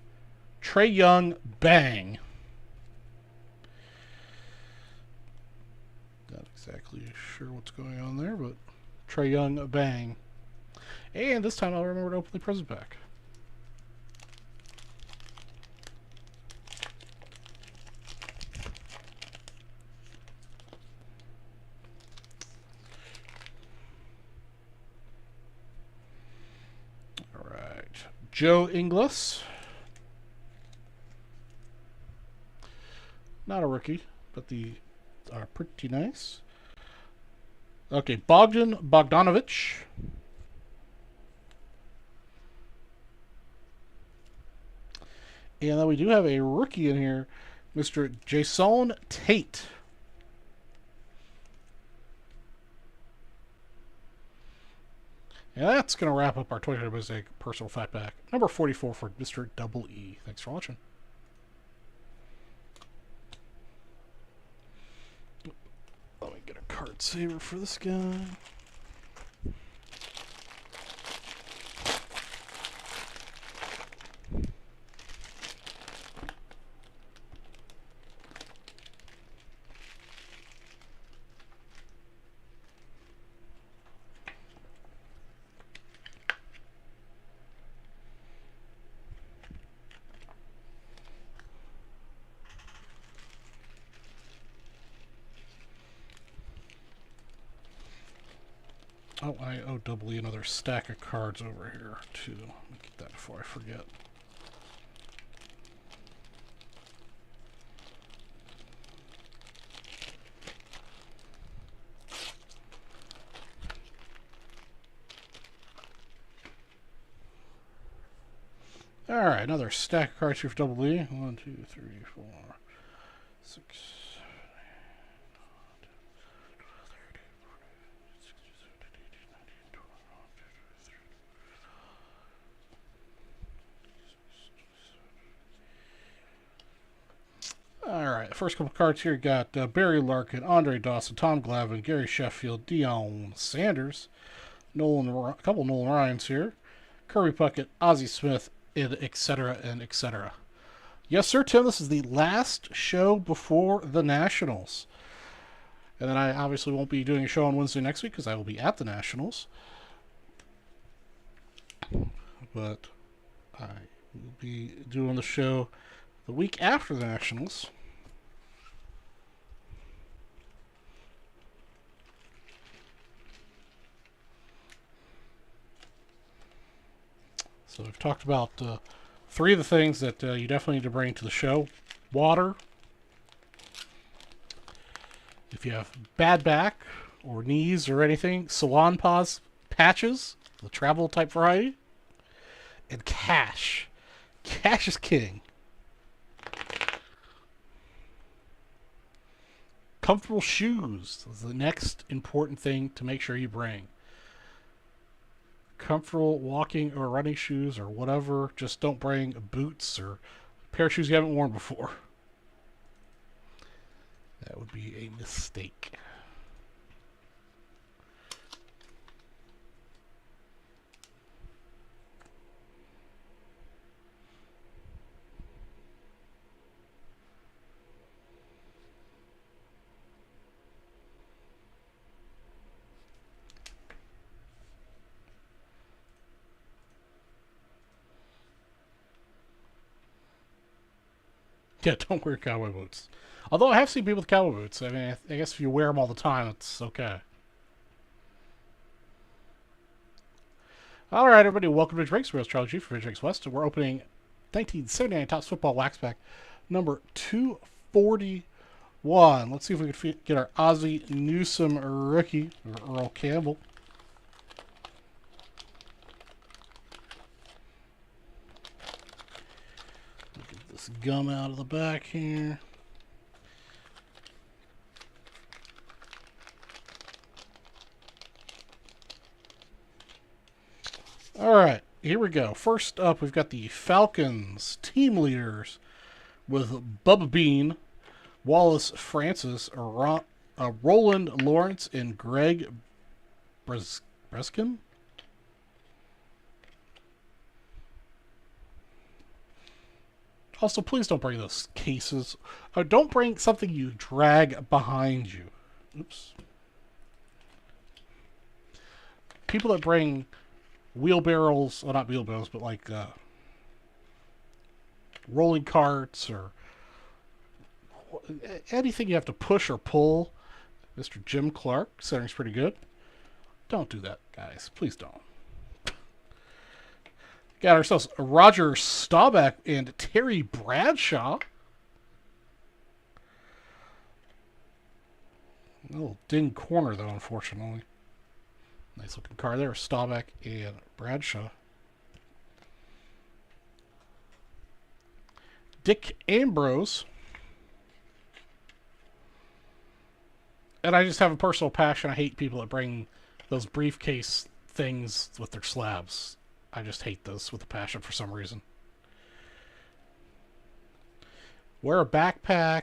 Trae Young Bang. Not exactly sure what's going on there, but Trae Young Bang. And this time I'll remember to open the Prism Pack. Joe Ingles. Not a rookie, but the are pretty nice. Okay, Bogdan Bogdanovic. And then we do have a rookie in here, Mr. Jason Tate. And that's going to wrap up our 2020 Mosaic Personal Fat Pack number 44 for Mr. Double E. Thanks for watching. Let me get a card saver for this guy. Oh, I owe Double E another stack of cards over here, too. Let me get that before I forget. Alright, another stack of cards here for Double E. 1, 2, 3, 4, 6. Alright, first couple cards here got Barry Larkin, Andre Dawson, Tom Glavine, Gary Sheffield, Deion Sanders, a couple Nolan Ryans here, Kirby Puckett, Ozzie Smith, and etc. and etc. Yes, sir, Tim, this is the last show before the Nationals. And then I obviously won't be doing a show on Wednesday next week because I will be at the Nationals. But I will be doing the show the week after the Nationals. So we've talked about 3 of the things that you definitely need to bring to the show. Water. If you have bad back or knees or anything, salon pause patches, the travel type variety. And cash. Cash is king. Comfortable shoes is the next important thing to make sure you bring. Comfortable walking or running shoes or whatever. Just don't bring boots or a pair of shoes you haven't worn before. That would be a mistake. Yeah, don't wear cowboy boots. Although I have seen people with cowboy boots. I mean, I guess if you wear them all the time, it's okay. All right, everybody, welcome to Drake's Real Charlie G for Drake's West. And we're opening 1979 Topps Football Wax Pack number 241. Let's see if we can get our Ozzie Newsome rookie, or Earl Campbell. Get this gum out of the back here. All right, here we go. First up, we've got the Falcons team leaders with Bubba Bean, Wallace Francis, Roland Lawrence, and Greg Breskin. Also, please don't bring those cases. Don't bring something you drag behind you. Oops. People that bring wheelbarrows, well, not wheelbarrows, but like rolling carts or anything you have to push or pull. Mr. Jim Clark, centering's pretty good. Don't do that, guys. Please don't. Got ourselves Roger Staubach and Terry Bradshaw. A little ding corner, though, unfortunately. Nice looking card there. Staubach and Bradshaw. Dick Ambrose. And I just have a personal passion. I hate people that bring those briefcase things with their slabs. I just hate those with a passion for some reason. Wear a backpack.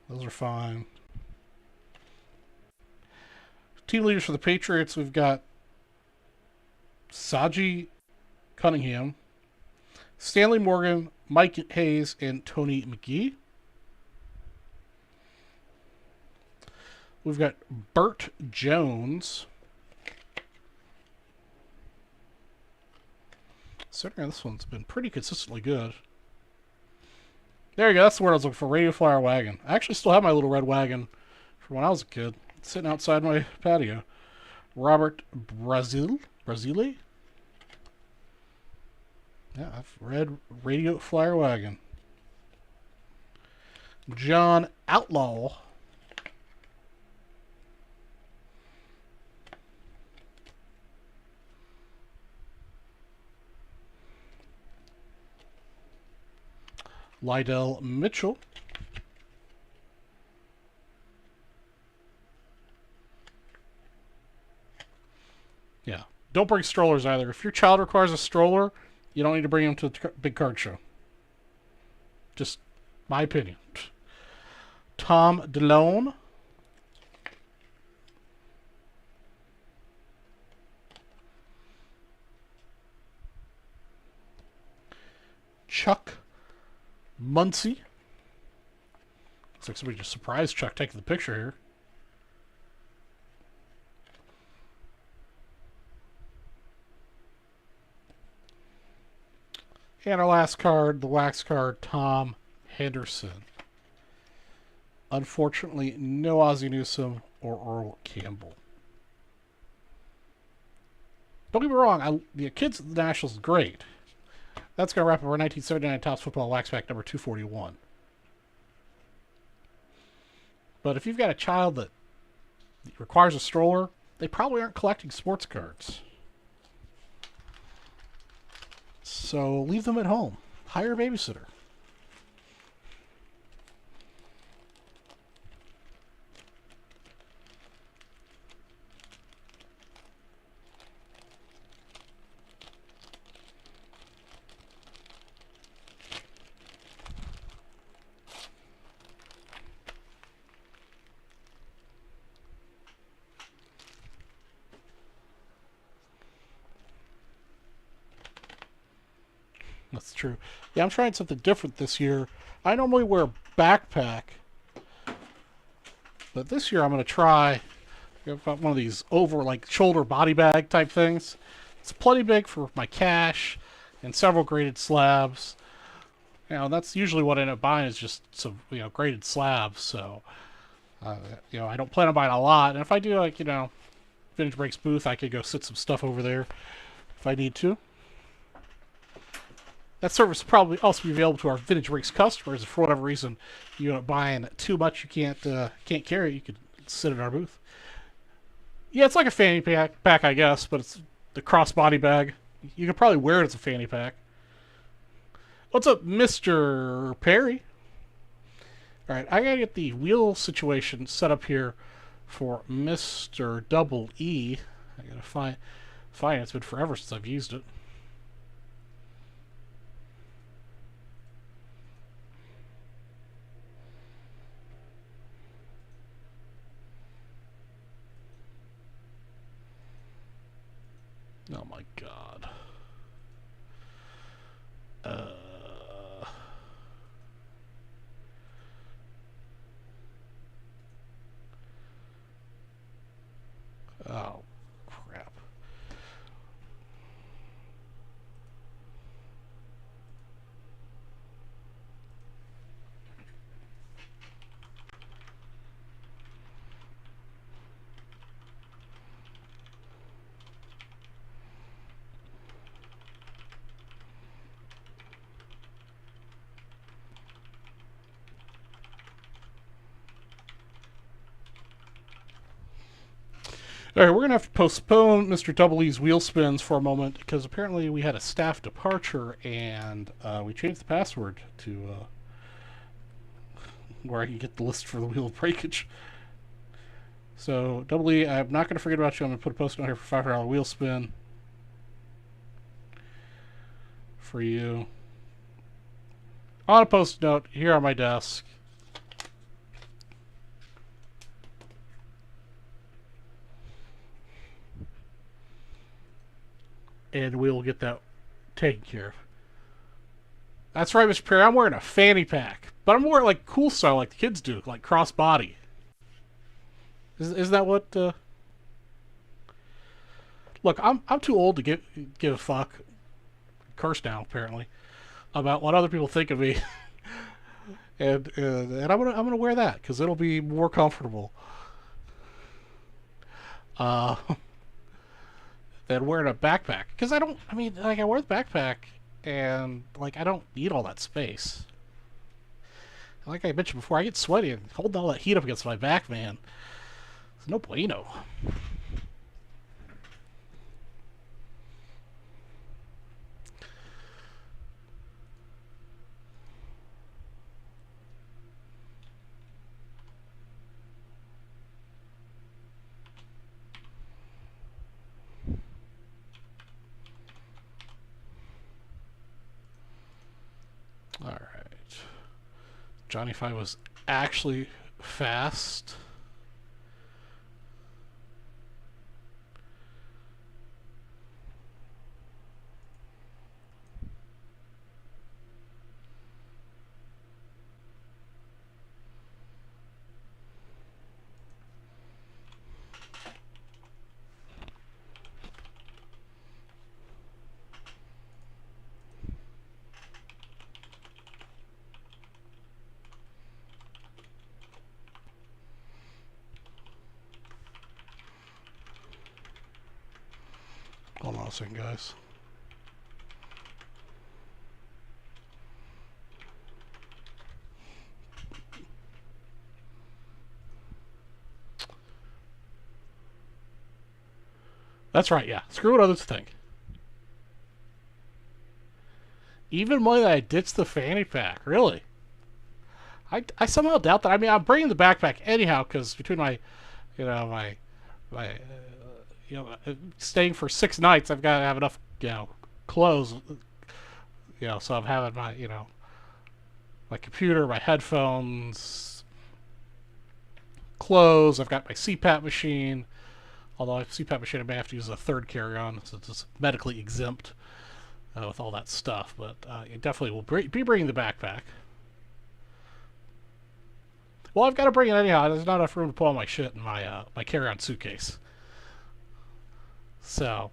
Those are fine. Team leaders for the Patriots, we've got Saji Cunningham, Stanley Morgan, Mike Hayes, and Tony McGee. We've got Burt Jones. Certainly this one's been pretty consistently good. There you go. That's the word I was looking for. Radio Flyer Wagon. I actually still have my little red wagon from when I was a kid. It's sitting outside my patio. Robert Brazile? Yeah, I've read Radio Flyer Wagon. John Outlaw. Lydell Mitchell. Yeah. Don't bring strollers either. If your child requires a stroller, you don't need to bring them to the big card show. Just my opinion. Tom DeLone. Chuck Muncie. Looks like somebody just surprised Chuck taking the picture here. And our last card, the wax card, Tom Henderson. Unfortunately, no Ozzie Newsome or Earl Campbell. Don't get me wrong, the Kids at the Nationals is great. That's going to wrap up our 1979 Topps Football Wax Pack number 241. But if you've got a child that requires a stroller, they probably aren't collecting sports cards. So leave them at home. Hire a babysitter. That's true. Yeah, I'm trying something different this year. I normally wear a backpack, but this year I'm going to try one of these over, like, shoulder body bag type things. It's plenty big for my cash and several graded slabs. You know, that's usually what I end up buying is just some, graded slabs. So, I don't plan on buying a lot. And if I do, like, Vintage Breaks booth, I could go sit some stuff over there if I need to. That service will probably also be available to our Vintage Breaks customers. If for whatever reason you end up buying too much you can't carry, you could sit in our booth. Yeah, it's like a fanny pack, I guess, but it's the crossbody bag. You could probably wear it as a fanny pack. What's up, Mr. Perry? All right, I gotta get the wheel situation set up here for Mr. Double E. I gotta find it. It's been forever since I've used it. Oh my god. Oh, crap. Alright, we're going to have to postpone Mr. Double E's wheel spins for a moment because apparently we had a staff departure and we changed the password to where I can get the list for the wheel breakage. So, Double E, I'm not going to forget about you. I'm going to put a post on here for $500 wheel spin for you. On a post note here on my desk. And we'll get that taken care of. That's right, Mr. Perry. I'm wearing a fanny pack. But I'm wearing like cool style like the kids do, like crossbody. Is that what... Look, I'm too old to give a fuck, curse now apparently, about what other people think of me. and I'm gonna wear that because it'll be more comfortable uh, than wearing a backpack. Because I mean, like I wear the backpack and like I don't need all that space. Like I mentioned before, I get sweaty and holding all that heat up against my back, man. It's no bueno. All right. Johnny Five was actually fast. Hold on a second, guys. That's right, yeah. Screw what others think. Even money that I ditched the fanny pack, really. I somehow doubt that. I mean, I'm bringing the backpack anyhow because between my, my staying for 6 nights, I've got to have enough, clothes, so I'm having my, my computer, my headphones, clothes. I've got my CPAP machine. Although a CPAP machine, I may have to use a third carry-on since it's medically exempt with all that stuff. But it definitely will be bringing the backpack. Well, I've got to bring it anyhow. There's not enough room to put all my shit in my my carry-on suitcase. So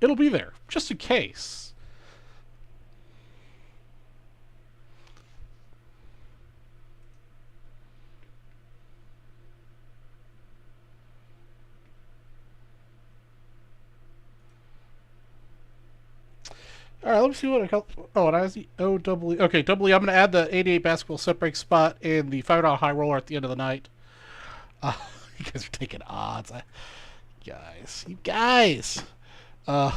it'll be there just in case. All right, let me see what I call. Oh, and I was the OW. Okay, double E. I'm going to add the 88 basketball set break spot and the $5 high roller at the end of the night. You guys are taking odds. You guys. Uh,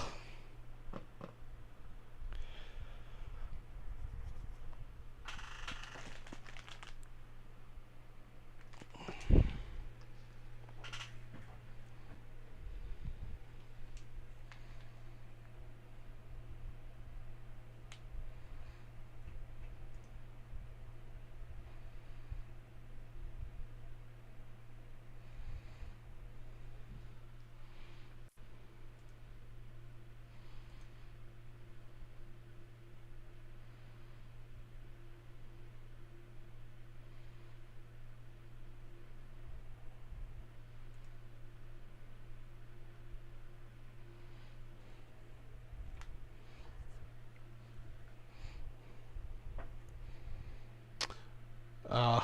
uh,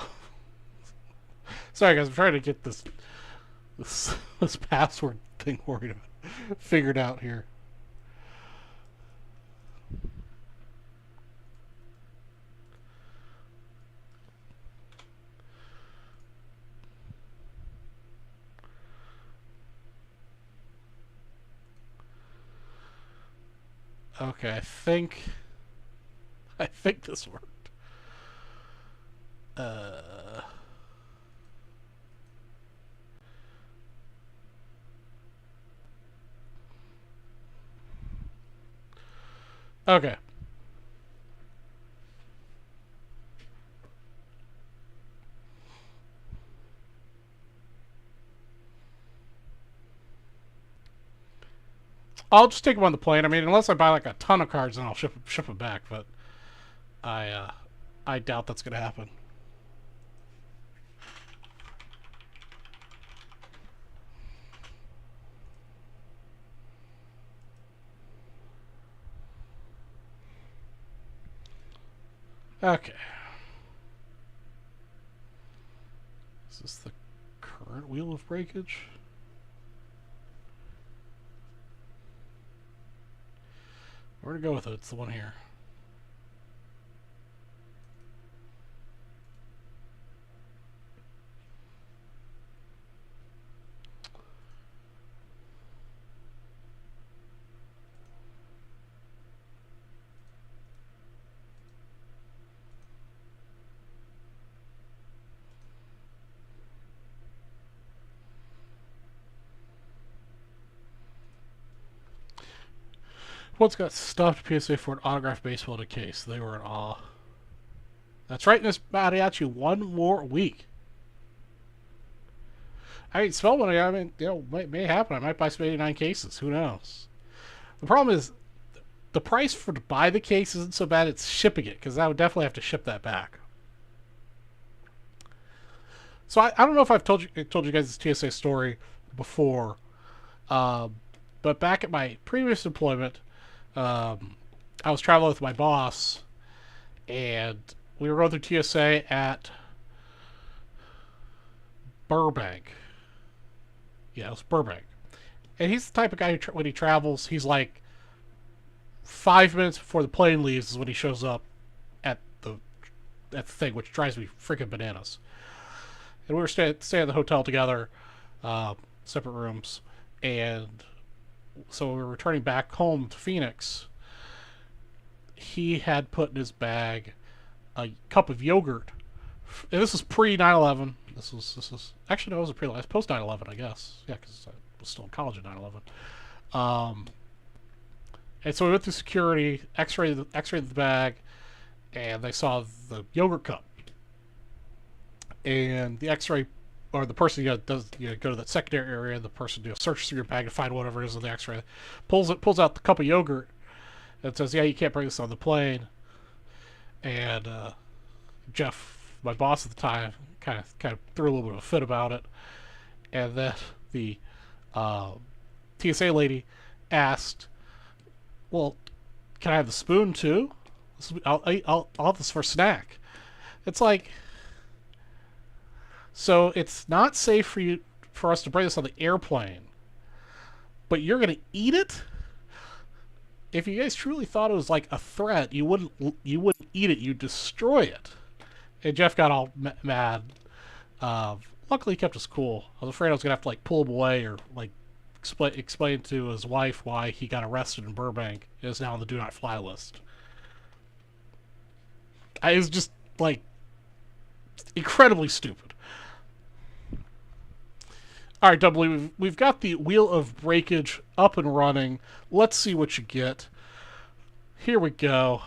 sorry, guys. I'm trying to get this password thing figured out here. Okay, I think this worked. Okay. I'll just take them on the plane. I mean, unless I buy like a ton of cards, then I'll ship them back. But I doubt that's gonna happen. Okay. Is this the current wheel of breakage? Where to go with it? It's the one here. Once got stuffed PSA for an autographed baseball in a case. They were in awe. That's right, Miss Mariachi. One more week. I mean, Spellman, I mean, you know, may happen. I might buy some 89 cases. Who knows? The problem is, the price for to buy the case isn't so bad. It's shipping it, because I would definitely have to ship that back. So I don't know if I've told you guys this TSA story before, but back at my previous employment, I was traveling with my boss, and we were going through TSA at Burbank. Yeah, it was Burbank. And he's the type of guy who, when he travels, he's like 5 minutes before the plane leaves is when he shows up at the thing, which drives me freaking bananas. And we were staying at the hotel together, separate rooms, and so we were returning back home to Phoenix. He had put in his bag a cup of yogurt. And this was pre 9/11. This was actually, no, it was pre post 9/11, I guess. Yeah, because I was still in college at 9/11. And so we went through security, X-rayed the bag, and they saw the yogurt cup. And the X-ray, or the person does go to that secondary area, and the person searches through your bag to find whatever it is in the X-ray, pulls out the cup of yogurt, and says, "Yeah, you can't bring this on the plane." And Jeff, my boss at the time, kind of threw a little bit of a fit about it. And then the TSA lady asked, "Well, can I have the spoon too? I'll have this for a snack." It's like, so it's not safe for us to bring this on the airplane, but you're gonna eat it? If you guys truly thought it was like a threat, you wouldn't eat it. You'd destroy it. And Jeff got all mad. Luckily, he kept us cool. I was afraid I was gonna have to like pull him away or like explain to his wife why he got arrested in Burbank and is now on the do not fly list. It was just like incredibly stupid. All right, W, we've got the wheel of breakage up and running. Let's see what you get. Here we go.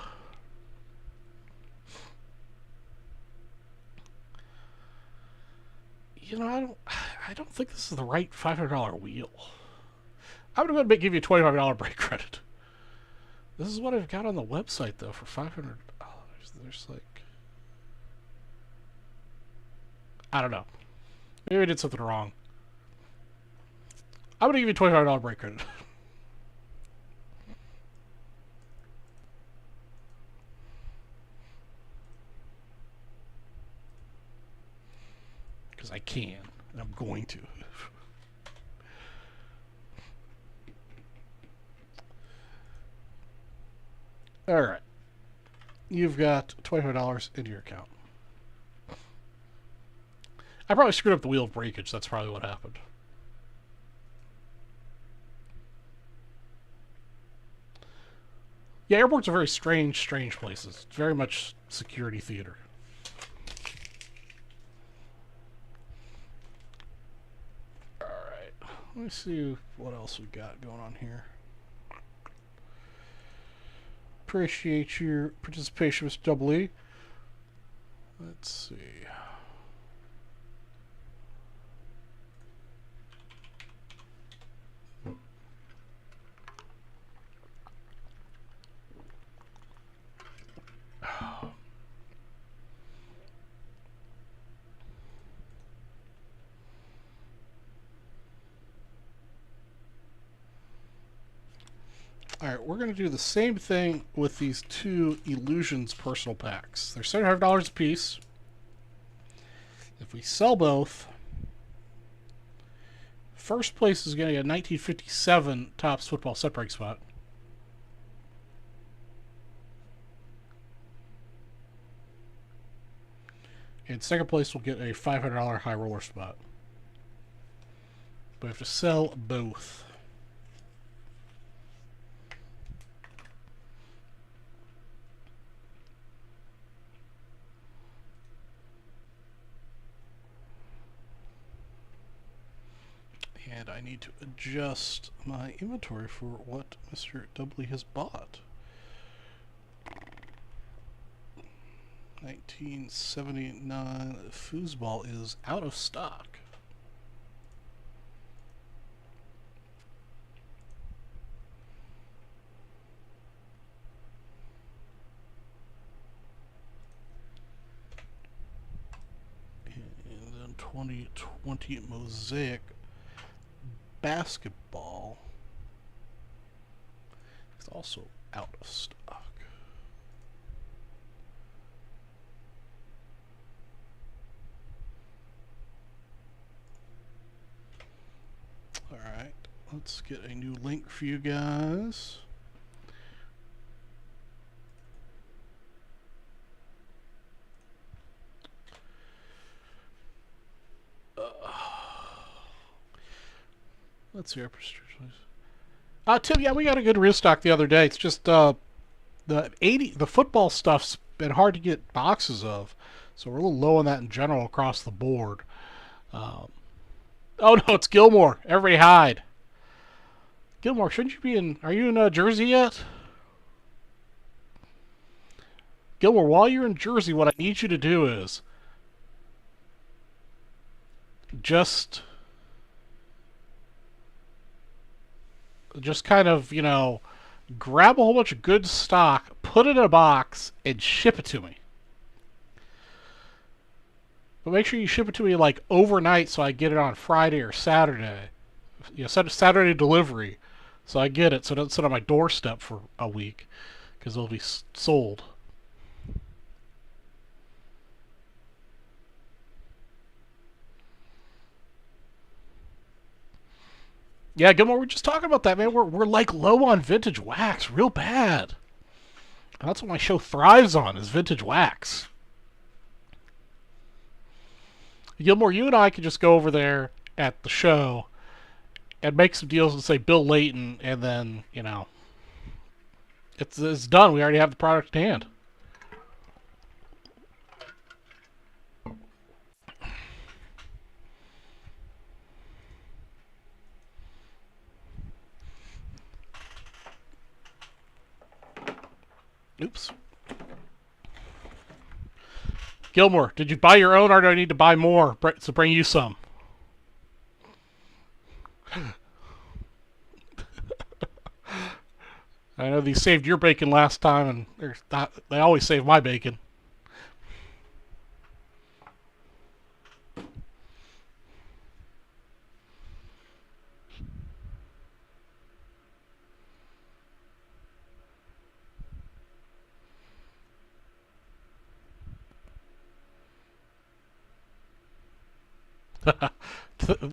You know, I don't think this is the right $500 wheel. I'm going to give you a $25 break credit. This is what I've got on the website, though, for $500. There's like, I don't know. Maybe I did something wrong. I'm going to give you a $25 break credit. Because I can, and I'm going to. All right. You've got $25 into your account. I probably screwed up the wheel of breakage. That's probably what happened. Yeah, airports are very strange places. It's very much security theater. Alright. Let me see what else we got going on here. Appreciate your participation, Mr. Double E. Let's see. Alright, we're going to do the same thing with these two Illusions personal packs. They're $700 a piece. If we sell both, first place is getting a 1957 Topps football set break spot. And second place will get a $500 high roller spot. But we have to sell both. And I need to adjust my inventory for what Mr. W has bought. 1979 foosball is out of stock. And then 2020 Mosaic basketball is also out of stock. Alright, let's get a new link for you guys. Let's see our Tim, yeah, we got a good restock the other day. It's just the football stuff's been hard to get boxes of, so we're a little low on that in general across the board. Oh no, it's Gilmore. Everybody hide. Gilmore, shouldn't you be in? Are you in Jersey yet? Gilmore, while you're in Jersey, what I need you to do is just kind of, grab a whole bunch of good stock, put it in a box, and ship it to me. But make sure you ship it to me like overnight so I get it on Friday or Saturday. Saturday delivery. So I get it so it doesn't sit on my doorstep for a week. Because it'll be sold. Yeah, Gilmore, we're just talking about that, man. We're like low on vintage wax, real bad. And that's what my show thrives on, is vintage wax. Gilmore, you and I could just go over there at the show and make some deals and say Bill Layton, and then, it's done. We already have the product in hand. Oops. Gilmore, did you buy your own, or do I need to buy more to bring you some? I know they saved your bacon last time, and they always save my bacon.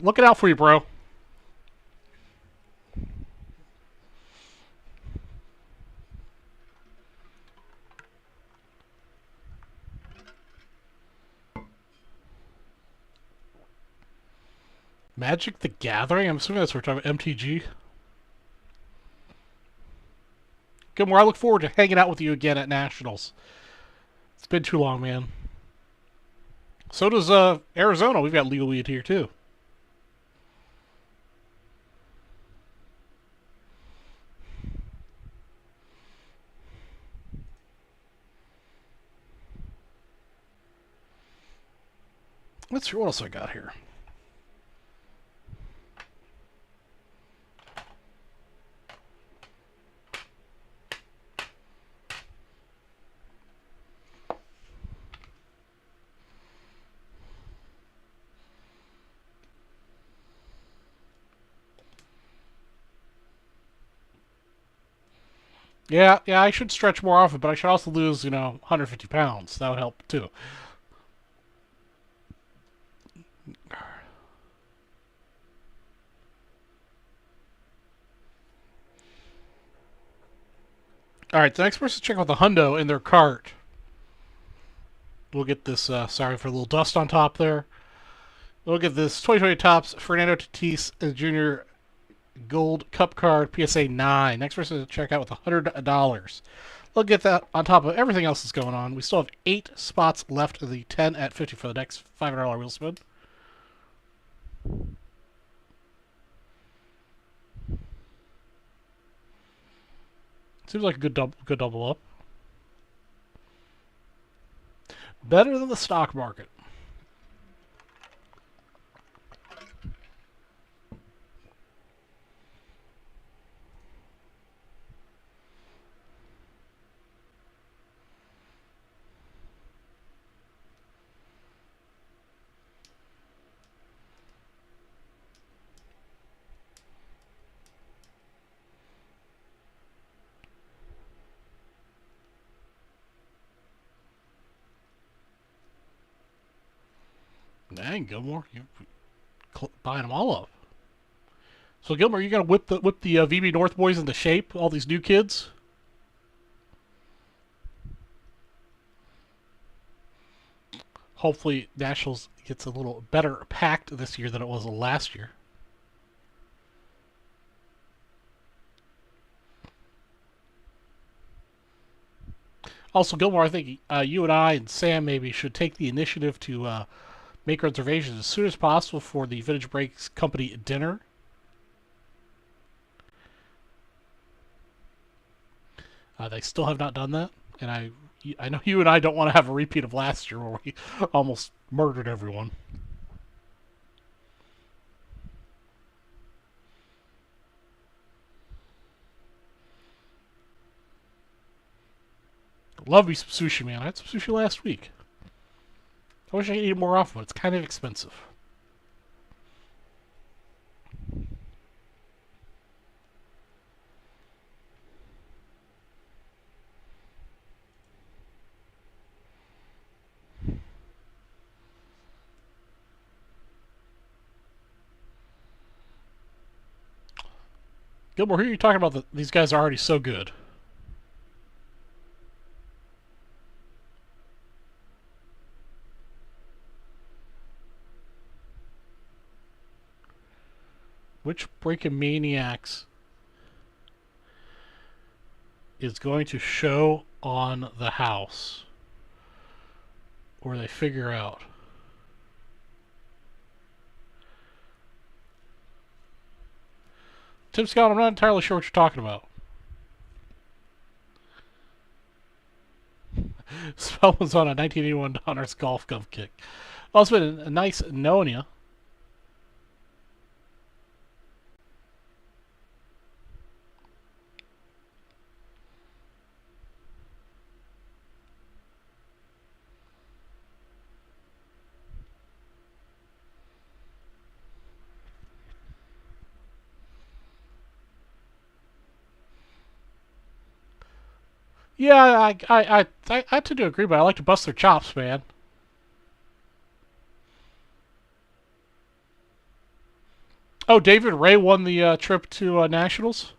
Looking out for you, bro. Magic the Gathering? I'm assuming that's what we're talking about. MTG. Gilmore, I look forward to hanging out with you again at Nationals. It's been too long, man. So does Arizona. We've got legal weed here, too. Let's see what else I got here. Yeah, I should stretch more often, but I should also lose, 150 pounds. That would help, too. All right, the next person to check out the hundo in their cart. We'll get this. Sorry for a little dust on top there. We'll get this 2020 Topps Fernando Tatis Jr. Gold Cup Card PSA 9. Next person to check out with $100. We'll get that on top of everything else that's going on. We still have 8 spots left of the 10 at 50 for the next $500 wheel spin. Seems like a good double up. Better than the stock market. Dang, Gilmore, you're buying them all up. So Gilmore, you gonna whip the VB North boys into shape? All these new kids. Hopefully, Nationals gets a little better packed this year than it was last year. Also, Gilmore, I think you and I and Sam maybe should take the initiative to make reservations as soon as possible for the Vintage Breaks Company dinner. They still have not done that, and I know you and I don't want to have a repeat of last year where we almost murdered everyone. Love me some sushi, man. I had some sushi last week. I wish I could eat it more often, but it's kind of expensive. Gilmore, who are you talking about? These guys are already so good. Which Breaking Maniacs is going to show on the house? Or they figure out? Tim Scott, I'm not entirely sure what you're talking about. Spellman's on a 1981 Donruss Golf Glove kick. Well, it's been a nice knowing you. Yeah, I tend to agree, but I like to bust their chops, man. Oh, David Ray won the trip to Nationals?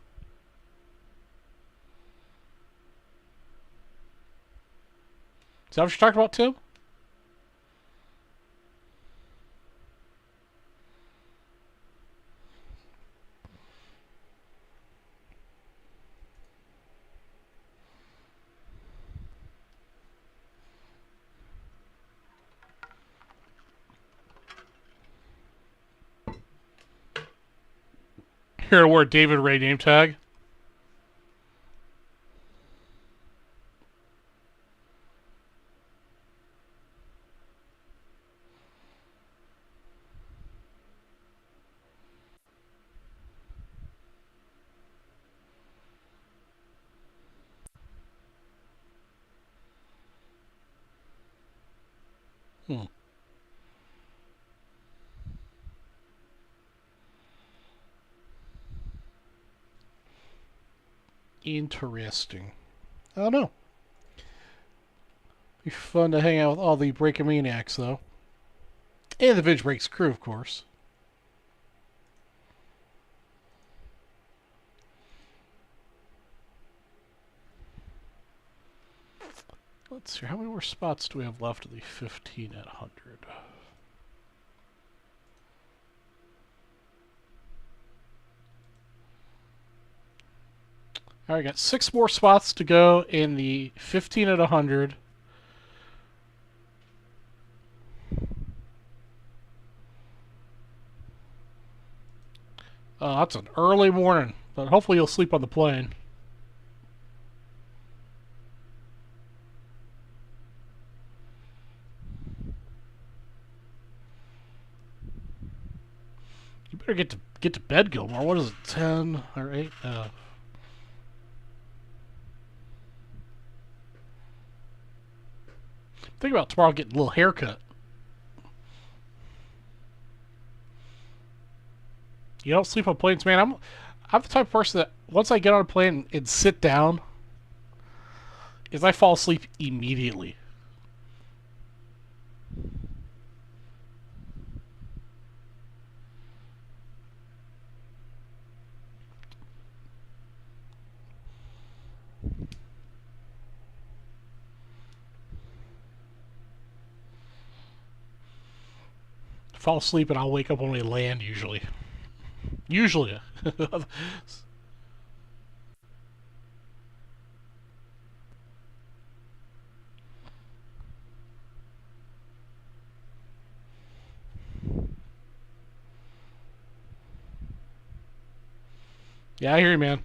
Is that what you're talking about, Tim? Here to wear David Ray name tag. Hmm. Interesting. I don't know. Be fun to hang out with all the Breaking Maniacs, though. And the Vintage Breaks crew, of course. Let's see, how many more spots do we have left of the 15 at 100? Alright, got 6 more spots to go in the 15 at 100. That's an early morning, but hopefully you'll sleep on the plane. You better get to bed, Gilmore. What is it, 10 or 8? Think about tomorrow getting a little haircut. You don't sleep on planes, man. I'm the type of person that once I get on a plane and sit down, is I fall asleep immediately. Fall asleep and I'll wake up when we land usually. Usually. Yeah, I hear you, man.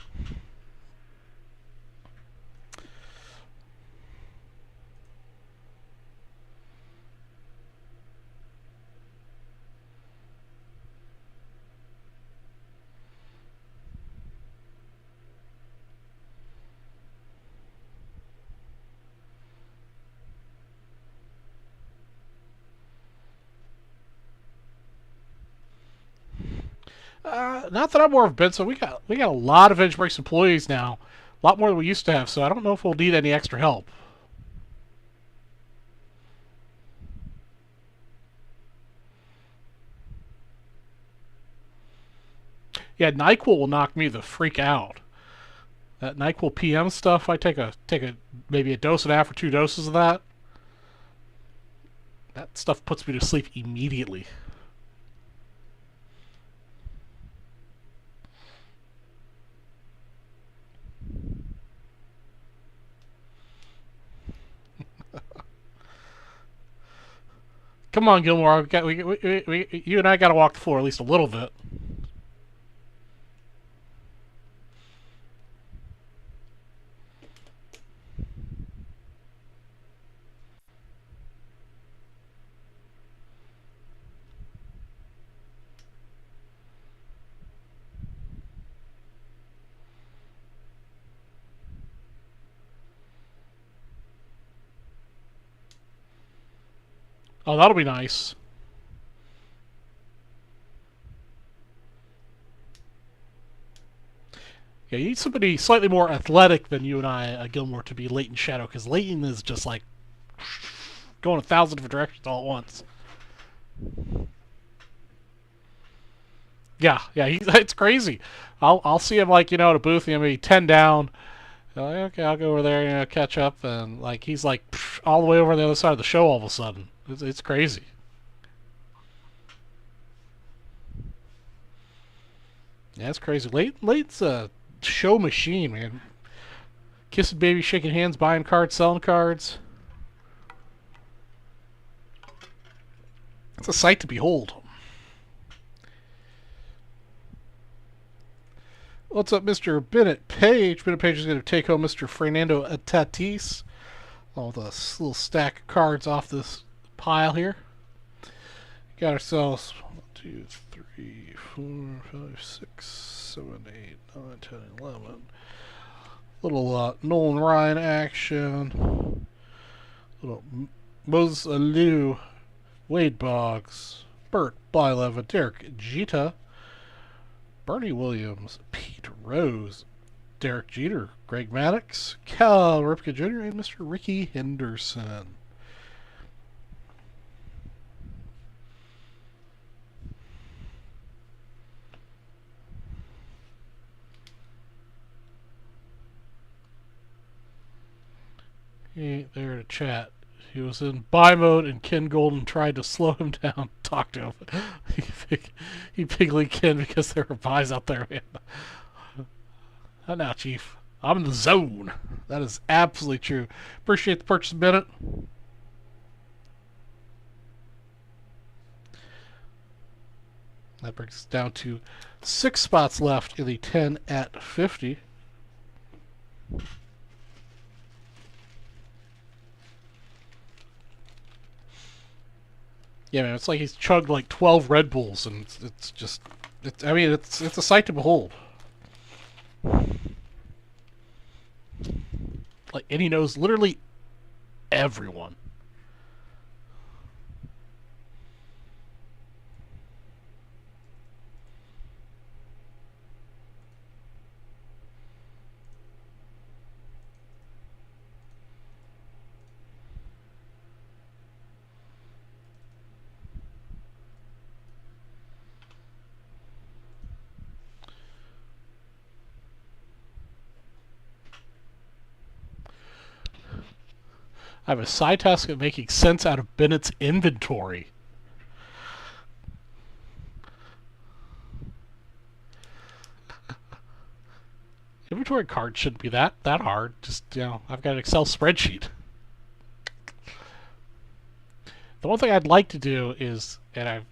Not that I'm aware of, Ben. So we got a lot of Vintage Breaks employees now, a lot more than we used to have. So I don't know if we'll need any extra help. Yeah, NyQuil will knock me the freak out. That NyQuil PM stuff, I take a maybe a dose and a half or 2 doses of that. That stuff puts me to sleep immediately. Come on, Gilmore. You and I got to walk the floor at least a little bit. Oh, that'll be nice. Yeah, you need somebody slightly more athletic than you and I, Gilmore, to be Leighton Shadow, because Leighton is just like going 1,000 different directions all at once. Yeah, it's crazy. I'll see him like at a booth, maybe 10 down. Like, okay, I'll go over there, catch up, and like he's like all the way over on the other side of the show all of a sudden. It's crazy. Yeah, it's crazy. Leighton's a show machine, man. Kissing baby, shaking hands, buying cards, selling cards. It's a sight to behold. What's up, Mr. Bennett Page? Bennett Page is going to take home Mr. Fernando Tatis. All the little stack of cards off this pile here. Got ourselves 1, 2, 3, 4, 5, 6, 7, 8, 9, 10, 11. Little Nolan Ryan action. Little Moses Alou, Wade Boggs, Bert Blyleven, Derek Jeter, Bernie Williams, Pete Rose, Derek Jeter, Greg Maddox, Cal Ripken Jr., and Mr. Ricky Henderson. He ain't there to chat. He was in buy mode, and Ken Golden tried to slow him down, talk to him. he pigly Ken because there are buys out there, man. How now, Chief? I'm in the zone. That is absolutely true. Appreciate the purchase, Bennett. That brings us down to 6 spots left in the 10 at 50. Yeah, man, it's like he's chugged like 12 Red Bulls, and it's just, I mean, it's a sight to behold. Like, and he knows literally everyone. I have a side task of making sense out of Bennett's inventory. Inventory cards shouldn't be that hard. Just, I've got an Excel spreadsheet. The one thing I'd like to do is, and I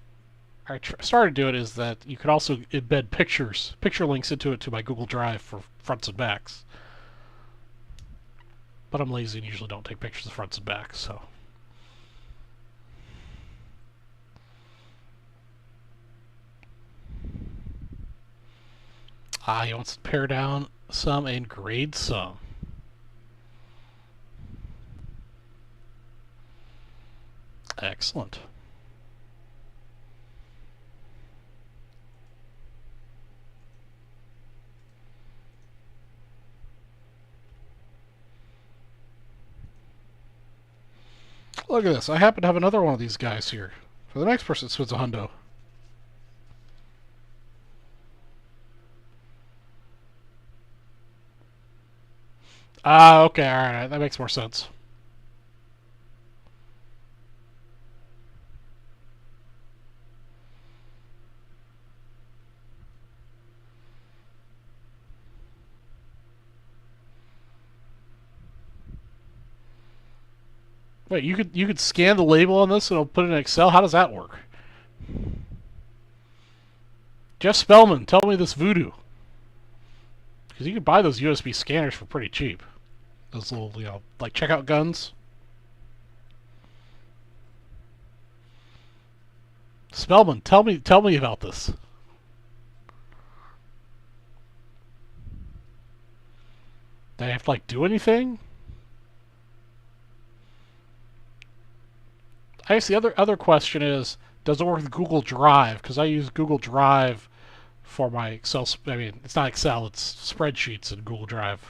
started to do it, is that you could also embed picture links into it to my Google Drive for fronts and backs. But I'm lazy and usually don't take pictures of fronts and backs, so. He wants to pare down some and grade some. Excellent. Look at this. I happen to have another one of these guys here. For the next person that spins a hundo. Okay, alright. That makes more sense. Wait, you could scan the label on this and it'll put it in Excel? How does that work? Jeff Spellman, tell me this voodoo. Because you can buy those USB scanners for pretty cheap. Those little, like checkout guns. Spellman, tell me about this. Do I have to like do anything? I guess the other question is, does it work with Google Drive? Because I use Google Drive for my Excel. I mean, it's not Excel; it's spreadsheets in Google Drive.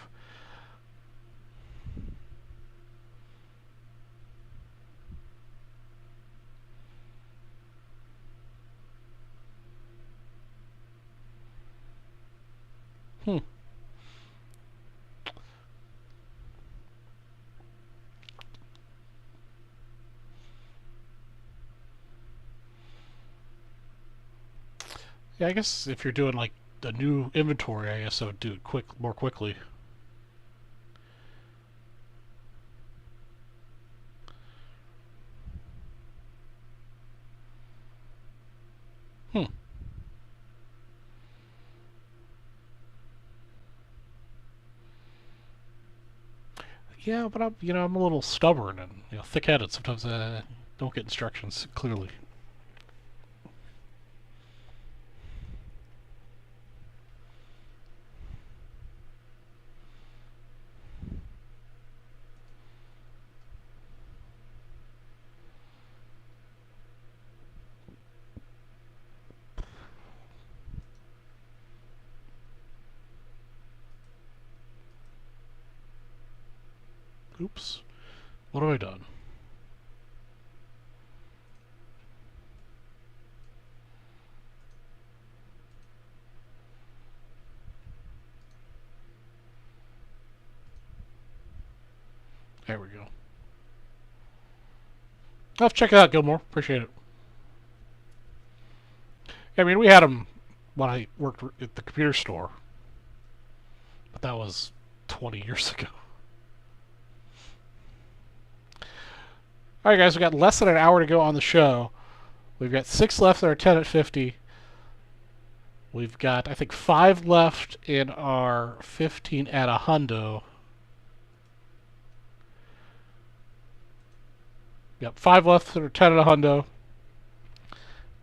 Hmm. Yeah, I guess if you're doing like a new inventory, I guess I would do it more quickly. Hmm. Yeah, but I'm a little stubborn and thick-headed. Sometimes I don't get instructions clearly. Oops. What have I done? There we go. I'll have to check it out, Gilmore. Appreciate it. I mean, we had them when I worked at the computer store, but that was 20 years ago. All right, guys, we got less than an hour to go on the show. We've got 6 left that are 10 at 50. We've got, I think, 5 left in our 15 at a hundo. Yep, 5 left that are 10 at a hundo.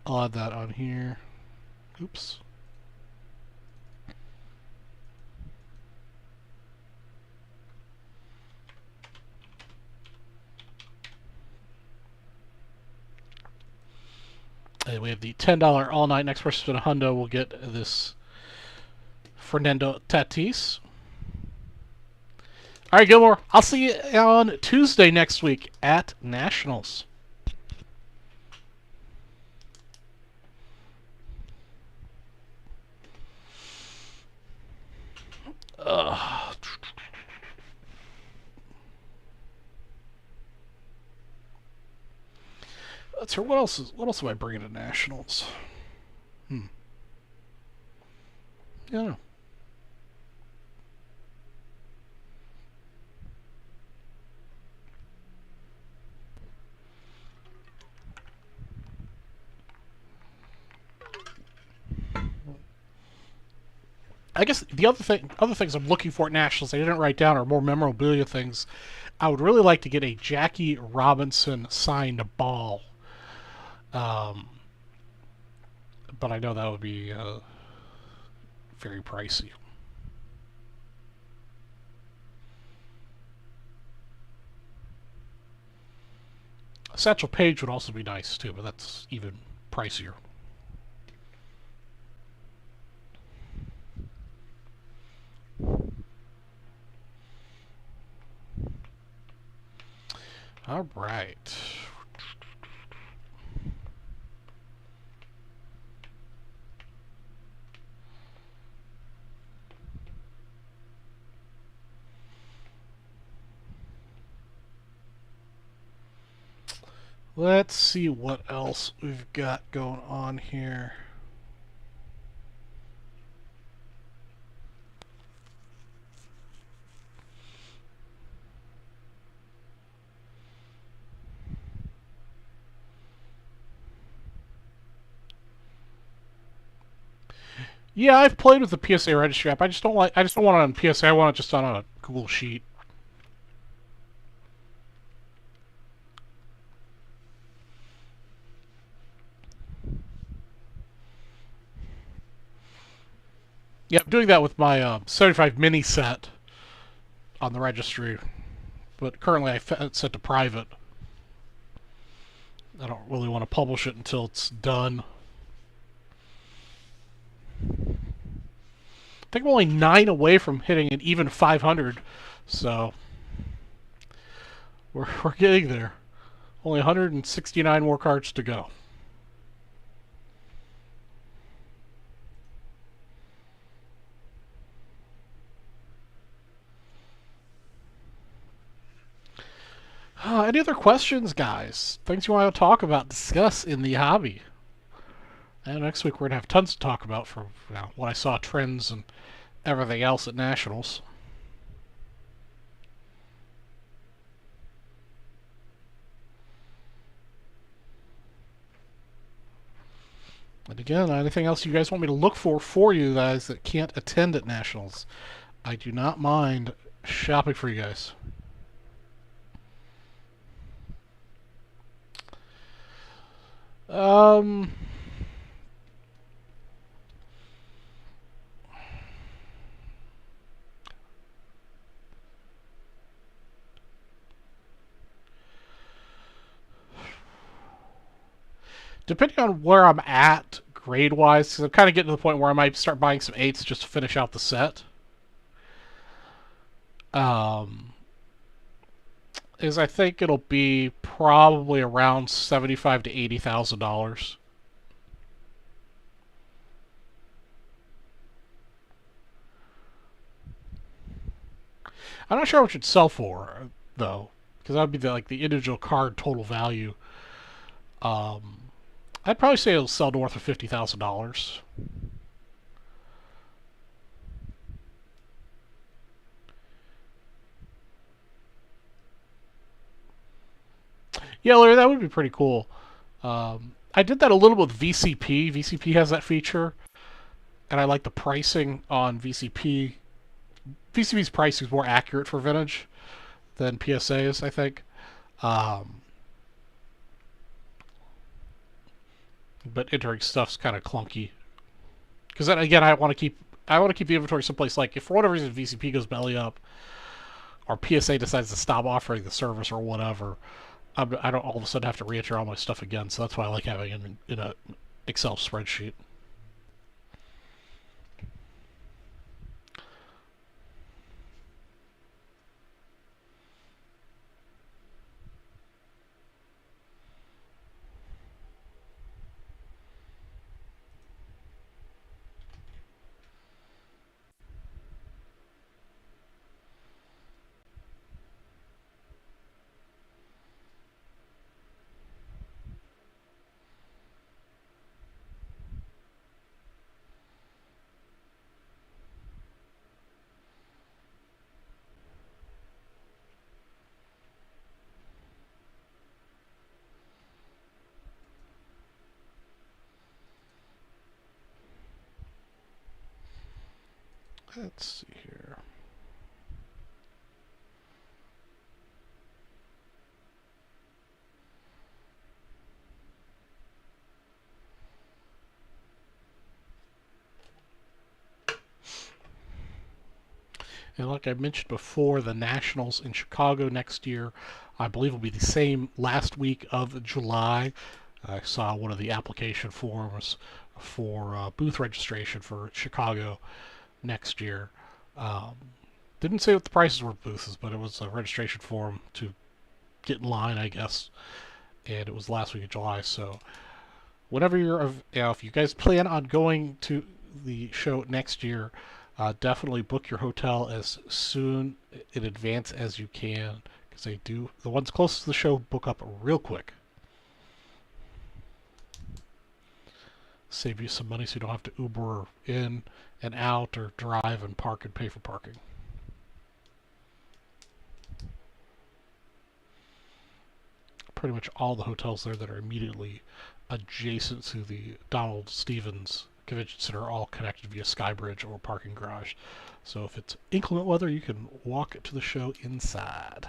I'll add that on here. Oops. And we have the $10 all night. Next person to a hundo will get this Fernando Tatis. All right, Gilmore. I'll see you on Tuesday next week at Nationals. Let's hear what else am I bringing to Nationals? Yeah, I don't know. I guess the other things I'm looking for at Nationals I didn't write down are more memorabilia things. I would really like to get a Jackie Robinson signed ball, but I know that would be very pricey. Satchel Paige would also be nice too, but that's even pricier. All right. Let's see what else we've got going on here. Yeah, I've played with the PSA registry app. I just don't want it on PSA. I want it just on a Google Sheet. Yeah, I'm doing that with my 75 mini set on the registry, but currently I it's set to private. I don't really want to publish it until it's done. I think I'm only 9 away from hitting an even 500, so we're getting there. Only 169 more cards to go. Any other questions, guys? Things you want to talk about, discuss in the hobby? And next week we're going to have tons to talk about from what I saw, trends and everything else at Nationals. And again, anything else you guys want me to look for you guys that can't attend at Nationals, I do not mind shopping for you guys. Depending on where I'm at grade-wise, because I'm kind of getting to the point where I might start buying some 8s just to finish out the set. Is I think it'll be probably around $75,000 to $80,000. I'm not sure what it should sell for, though. because that would be like the individual card total value. I'd probably say it'll sell north of $50,000. Yeah, Larry, that would be pretty cool. I did that a little with VCP. VCP has that feature, and I like the pricing on VCP. VCP's pricing is more accurate for vintage than PSA's, I think. But entering stuff's kind of clunky. Because then again, I want to keep the inventory someplace, like if for whatever reason VCP goes belly up, or PSA decides to stop offering the service or whatever, I don't all of a sudden have to re-enter all my stuff again. So that's why I like having it in a Excel spreadsheet. Let's see here. And like I mentioned before, the Nationals in Chicago next year, I believe, will be the same last week of July. I saw one of the application forms for booth registration for Chicago next year. Didn't say what the prices were for booths, but it was a registration form to get in line, I guess. And it was last week of July, so whenever if you guys plan on going to the show next year, definitely book your hotel as soon in advance as you can, because the ones closest to the show book up real quick. Save you some money so you don't have to Uber in and out or drive and park and pay for parking. Pretty much all the hotels there that are immediately adjacent to the Donald Stevens Convention Center are all connected via Skybridge or parking garage. So if it's inclement weather, you can walk to the show inside.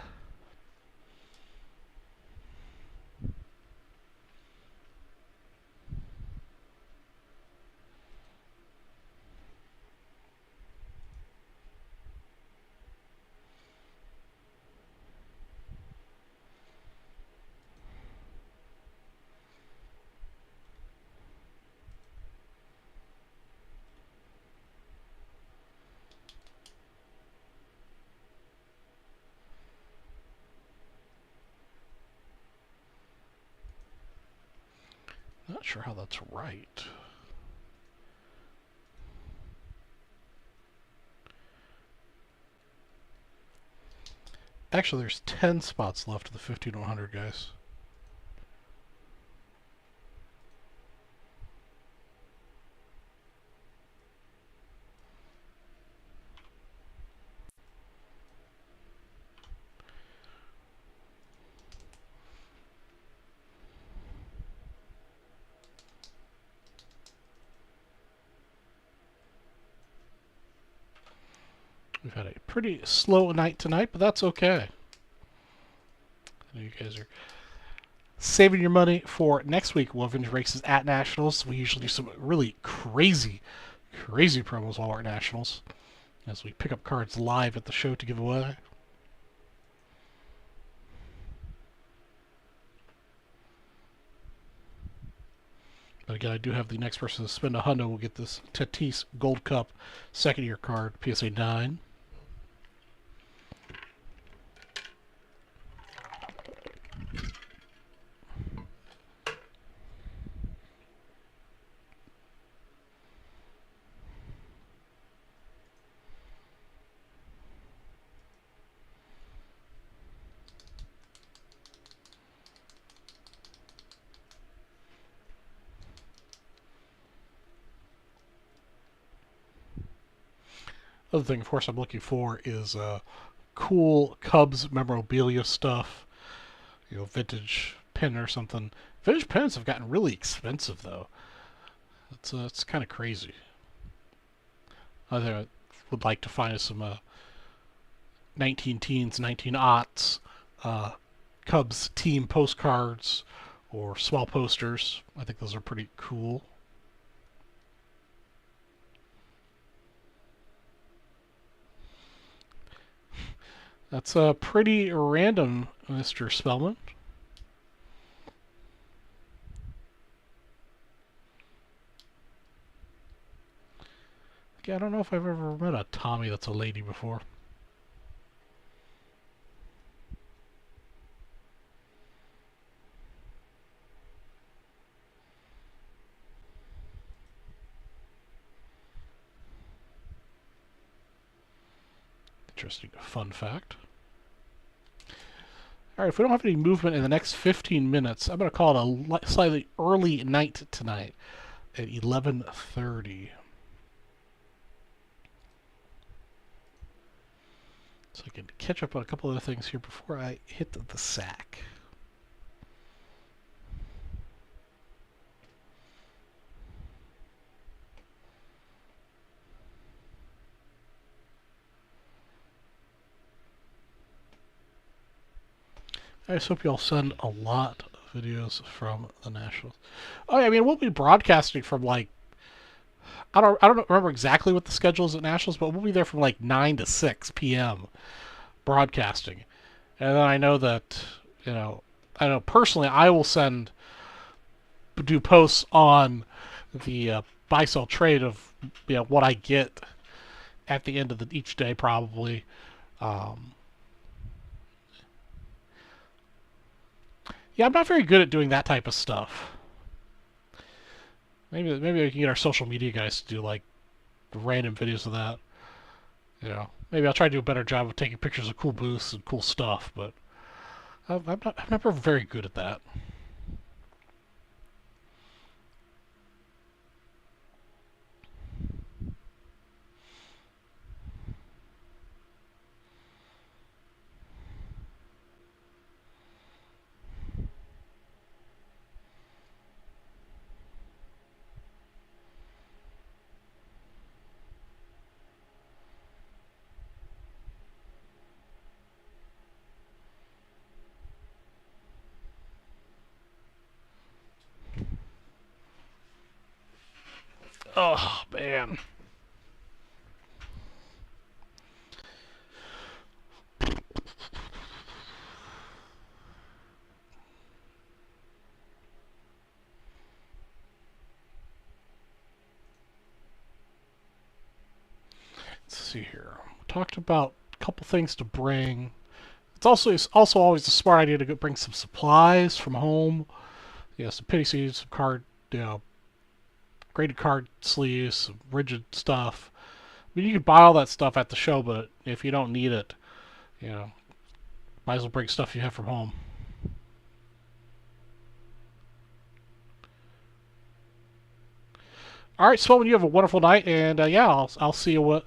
Not sure how that's right. Actually, there's 10 spots left of the 15-100, guys. We've had a pretty slow night tonight, but that's okay. I know you guys are saving your money for next week. We'll have vintage races at Nationals. We usually do some really crazy promos while we're at Nationals, as we pick up cards live at the show to give away. But again, I do have the next person to spend $100 will get this Tatis Gold Cup second year card, PSA 9. Other thing, of course, I'm looking for is cool Cubs memorabilia stuff. Vintage pin or something. Vintage pins have gotten really expensive, though. It's kind of crazy. I would like to find some 19 teens, 19 aughts Cubs team postcards or small posters. I think those are pretty cool. That's pretty random, Mr. Spellman. I don't know if I've ever met a Tommy that's a lady before. Interesting fun fact. Alright, if we don't have any movement in the next 15 minutes, I'm going to call it a slightly early night tonight at 11:30. So I can catch up on a couple other things here before I hit the sack. I just hope you all send a lot of videos from the Nationals. Oh yeah, I mean we'll be broadcasting from like I don't remember exactly what the schedule is at Nationals, but we'll be there from like 9 to 6 p.m. broadcasting. And then I know that I know personally I will do posts on the buy sell trade of what I get at the end of each day probably. Yeah, I'm not very good at doing that type of stuff. Maybe we can get our social media guys to do like random videos of that. Maybe I'll try to do a better job of taking pictures of cool booths and cool stuff, but I'm never very good at that. Oh, man. Let's see here. We talked about a couple things to bring. It's also always a smart idea to go bring some supplies from home. Some pity seeds, some graded card sleeves, some rigid stuff. I mean, you can buy all that stuff at the show, but if you don't need it, might as well bring stuff you have from home. All right, Spellman, you have a wonderful night, and I'll see you.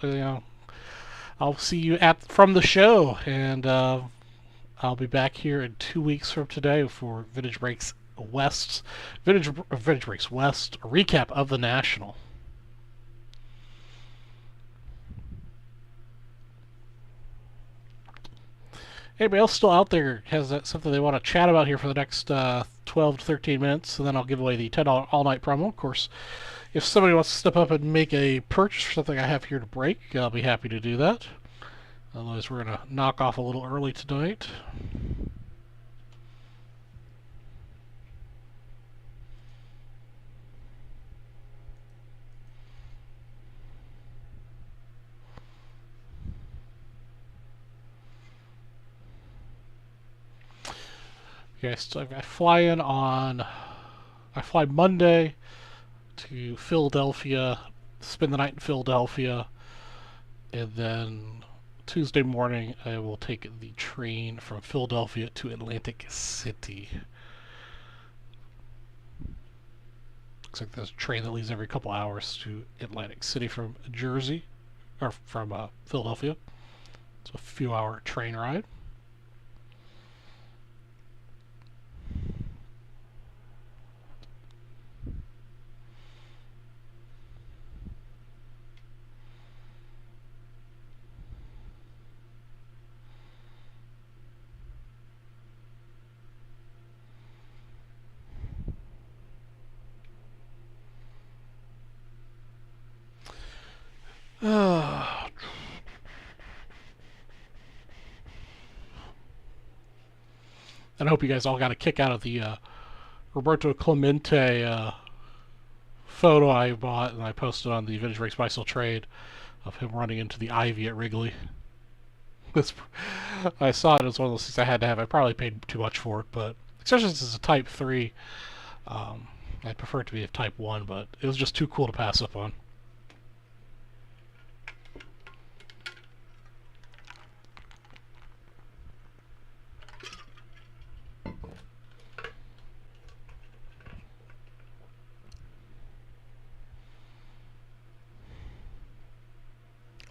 I'll see you from the show, and I'll be back here in 2 weeks from today for Vintage Breaks West, Vintage Breaks West, a recap of the National. Anybody else still out there has something they want to chat about here for the next 12 to 13 minutes, and then I'll give away the $10 all-night promo. Of course, if somebody wants to step up and make a purchase for something I have here to break, I'll be happy to do that. Otherwise, we're going to knock off a little early tonight. Okay, so I fly Monday to Philadelphia, spend the night in Philadelphia, and then Tuesday morning I will take the train from Philadelphia to Atlantic City. Looks like there's a train that leaves every couple hours to Atlantic City from Jersey. or from Philadelphia. It's a few-hour train ride. And I hope you guys all got a kick out of the Roberto Clemente photo I bought and I posted on the Vintage Race Bicycle Trade of him running into the ivy at Wrigley. I saw it as one of those things I had to have. I probably paid too much for it, but especially since it's a Type 3, I'd prefer it to be a Type 1, but it was just too cool to pass up on.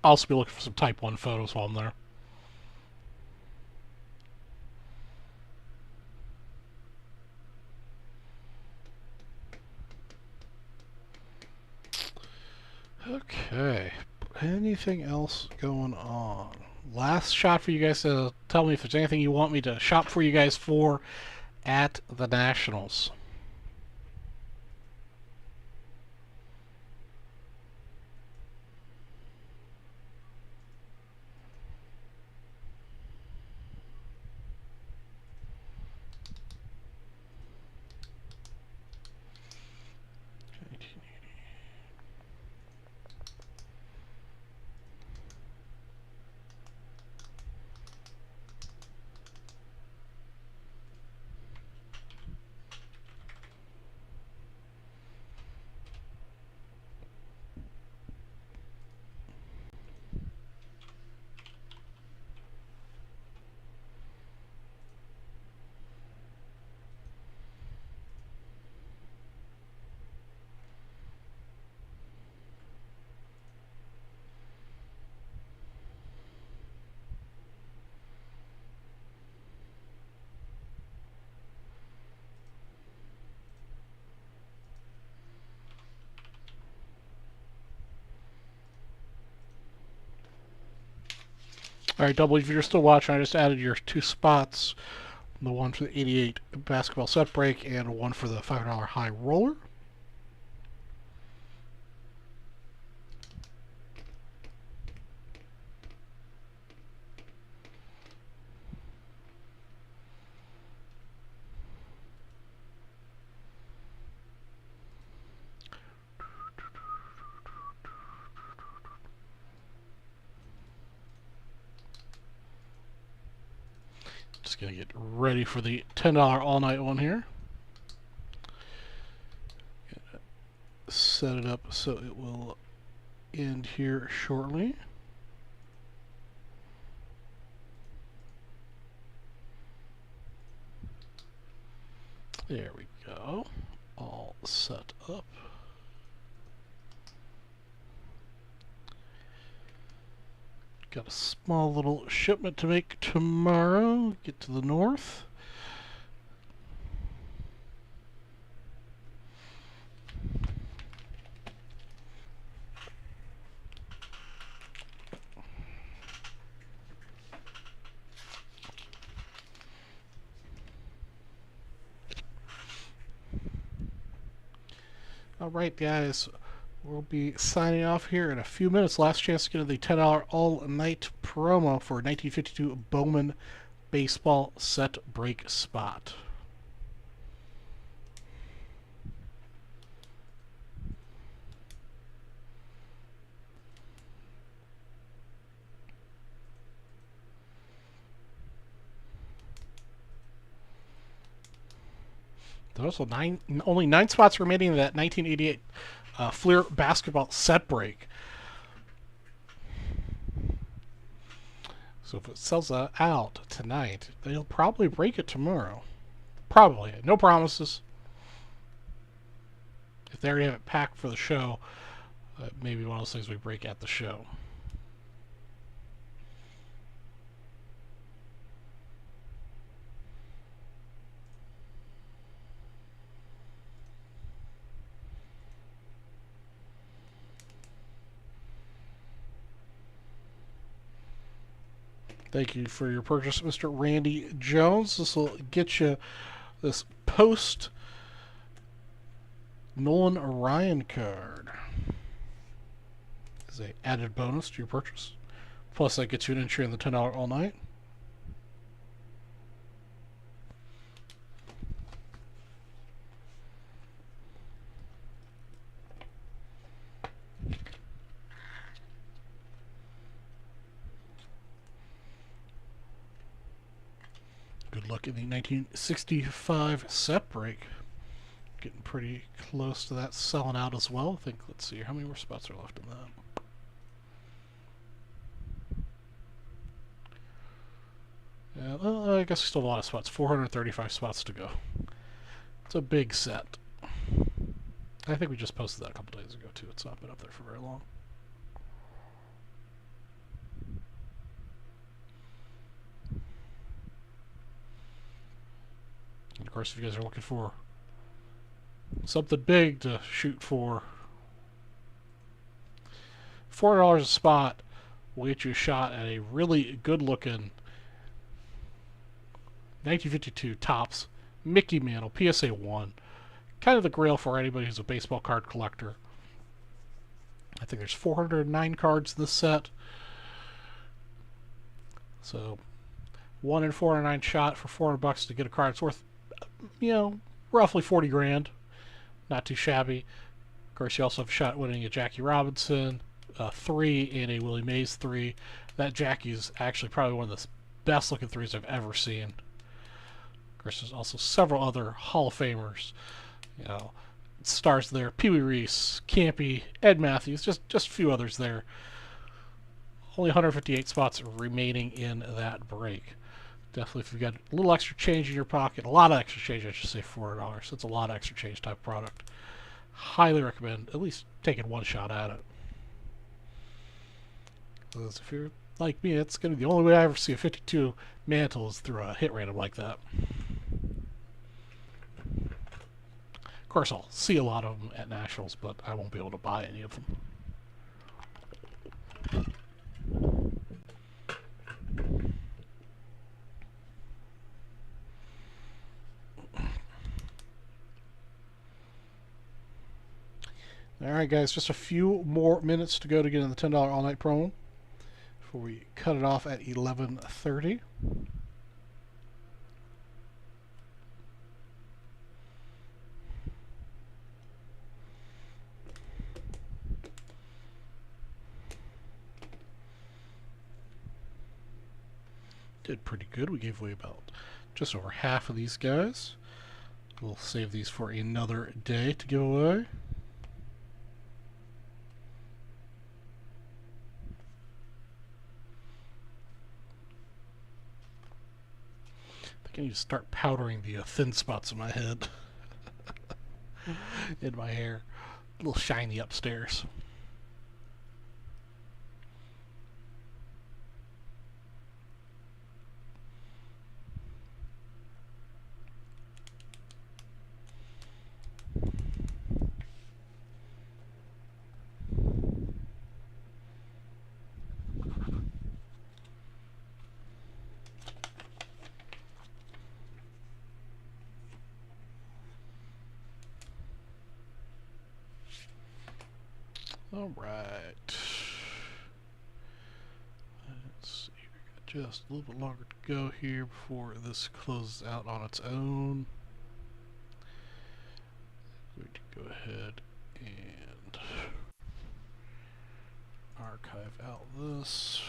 I'll also be looking for some Type 1 photos while I'm there. Okay. Anything else going on? Last shot for you guys to tell me if there's anything you want me to shop for you guys for at the Nationals. All right, Double, if you're still watching, I just added your 2 spots. The one for the 88 basketball set break and one for the $5 high roller. Just going to get ready for the $10 all-night one here. Set it up so it will end here shortly. There we go. All set up. Got a small little shipment to make tomorrow. Get to the north. Alright guys, we'll be signing off here in a few minutes. Last chance to get the $10 all-night promo for 1952 Bowman baseball set break spot. There's also only 9 spots remaining in that 1988 Fleer basketball set break. So if it sells out tonight, they'll probably break it tomorrow. Probably. No promises. If they already have it packed for the show, maybe one of those things we break at the show. Thank you for your purchase, Mr. Randy Jones. This will get you this post Nolan Ryan card. As a added bonus to your purchase. Plus, that gets you an entry in the $10 all night. Good luck in the 1965 set break. Getting pretty close to that selling out as well. I think, let's see, how many more spots are left in that? Yeah, well, I guess still a lot of spots. 435 spots to go. It's a big set. I think we just posted that a couple days ago, too. It's not been up there for very long. And of course, if you guys are looking for something big to shoot for, $4 a spot will get you a shot at a really good-looking 1952 Topps Mickey Mantle PSA 1. Kind of the grail for anybody who's a baseball card collector. I think there's 409 cards in this set. So, 1 in 409 shot for $400 to get a card. It's worth, roughly 40 grand. Not too shabby. Of course, you also have a shot winning a Jackie Robinson 3 and a Willie Mays 3. That Jackie is actually probably one of the best looking 3s I've ever seen. Of course, there's also several other Hall of Famers. Stars there: Pee Wee Reese, Campy, Ed Matthews, just a few others there. Only 158 spots remaining in that break. Definitely, if you've got a little extra change in your pocket, a lot of extra change, I should say, $400. It's a lot of extra change type product. Highly recommend at least taking one shot at it. Because if you're like me, it's going to be the only way I ever see a 52 Mantle is through a hit random like that. Of course, I'll see a lot of them at Nationals, but I won't be able to buy any of them. Alright guys, just a few more minutes to go to get in the $10 all-night promo before we cut it off at 11:30. Did pretty good. We gave away about just over half of these guys. We'll save these for another day to give away. I need to start powdering the thin spots in my head. In my hair. A little shiny upstairs. All right. Let's see. We got just a little bit longer to go here before this closes out on its own. I'm going to go ahead and archive out this.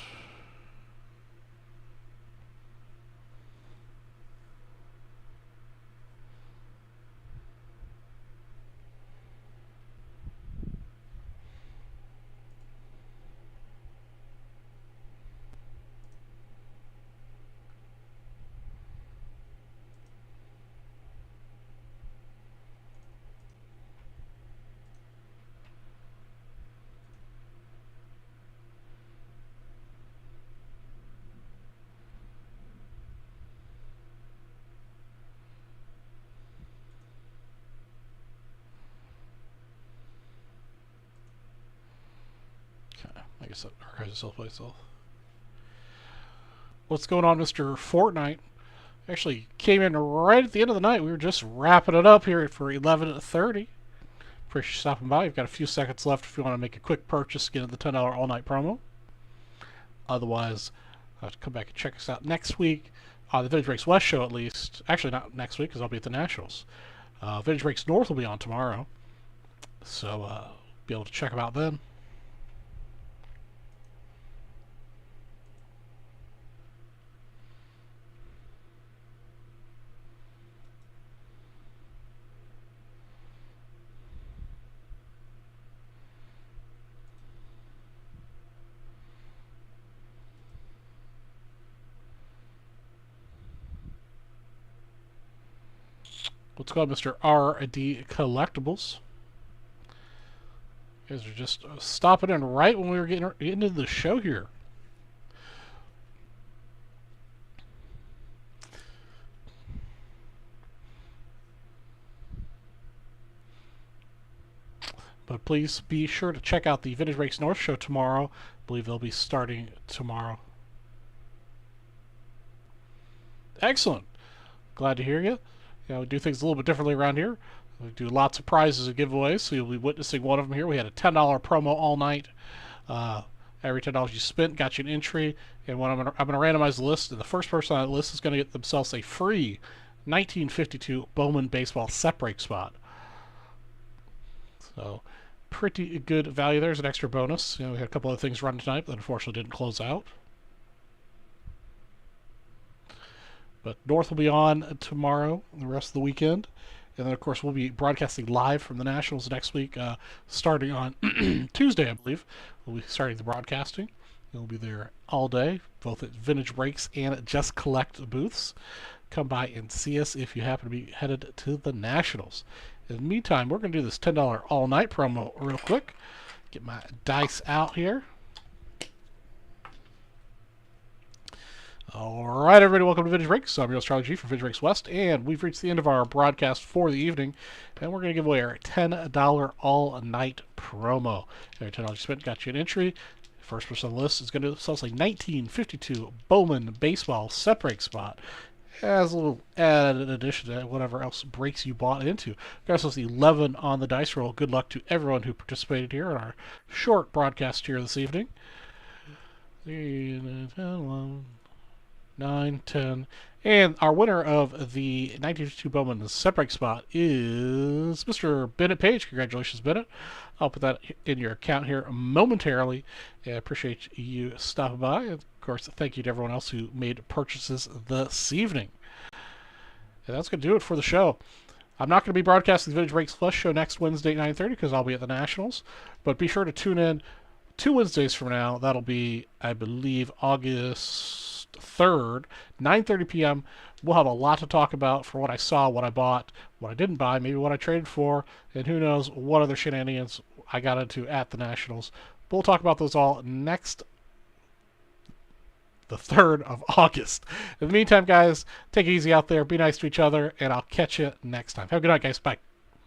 I guess that archives itself by itself. What's going on, Mr. Fortnite? Actually came in right at the end of the night. We were just wrapping it up here for 11:30. Appreciate you stopping by. You've got a few seconds left if you want to make a quick purchase, get the $10 all-night promo. Otherwise, come back and check us out next week on the Vintage Breaks West show, at least. Actually, not next week because I'll be at the Nationals. Vintage Breaks North will be on tomorrow, so be able to check them out then. What's called Mr. R.D. Collectibles. You guys are just stopping in right when we were getting into the show here. But please be sure to check out the Vintage Breaks North show tomorrow. I believe they'll be starting tomorrow. Excellent. Glad to hear you. We do things a little bit differently around here. We do lots of prizes and giveaways, so you'll be witnessing one of them here. We had a $10 promo all night. Every $10 you spent got you an entry, and when I'm going to randomize the list, and the first person on that list is going to get themselves a free 1952 Bowman baseball set break spot. So pretty good value. There's an extra bonus. We had a couple of things running tonight that unfortunately didn't close out. But North will be on tomorrow and the rest of the weekend. And then, of course, we'll be broadcasting live from the Nationals next week, starting on Tuesday, I believe. We'll be starting the broadcasting. We'll be there all day, both at Vintage Breaks and at Just Collect booths. Come by and see us if you happen to be headed to the Nationals. In the meantime, we're going to do this $10 all-night promo real quick. Get my dice out here. Alright, everybody, welcome to Vintage Breaks. I'm your host, Charlie G from Vintage Breaks West, and we've reached the end of our broadcast for the evening, and we're going to give away our $10 all-night promo. Every $10 you spent got you an entry. First person on the list is going to sell us a 1952 Bowman baseball set break spot. As a little added addition to whatever else breaks you bought into. Got us 11 on the dice roll. Good luck to everyone who participated here in our short broadcast here this evening. 9, 10, and our winner of the 1952 Bowman set break spot is Mr. Bennett Page. Congratulations, Bennett. I'll put that in your account here momentarily. I appreciate you stopping by. And of course, thank you to everyone else who made purchases this evening. And that's going to do it for the show. I'm not going to be broadcasting the Vintage Breaks Plus show next Wednesday at 9:30 because I'll be at the Nationals. But be sure to tune in 2 Wednesdays from now. That'll be, I believe, August 3rd, 9:30 p.m. We'll have a lot to talk about for what I saw, what I bought, what I didn't buy, maybe what I traded for, and who knows what other shenanigans I got into at the Nationals. We'll talk about those all next, the 3rd of August. In the meantime, guys, take it easy out there. Be nice to each other, and I'll catch you next time. Have a good night, guys. Bye.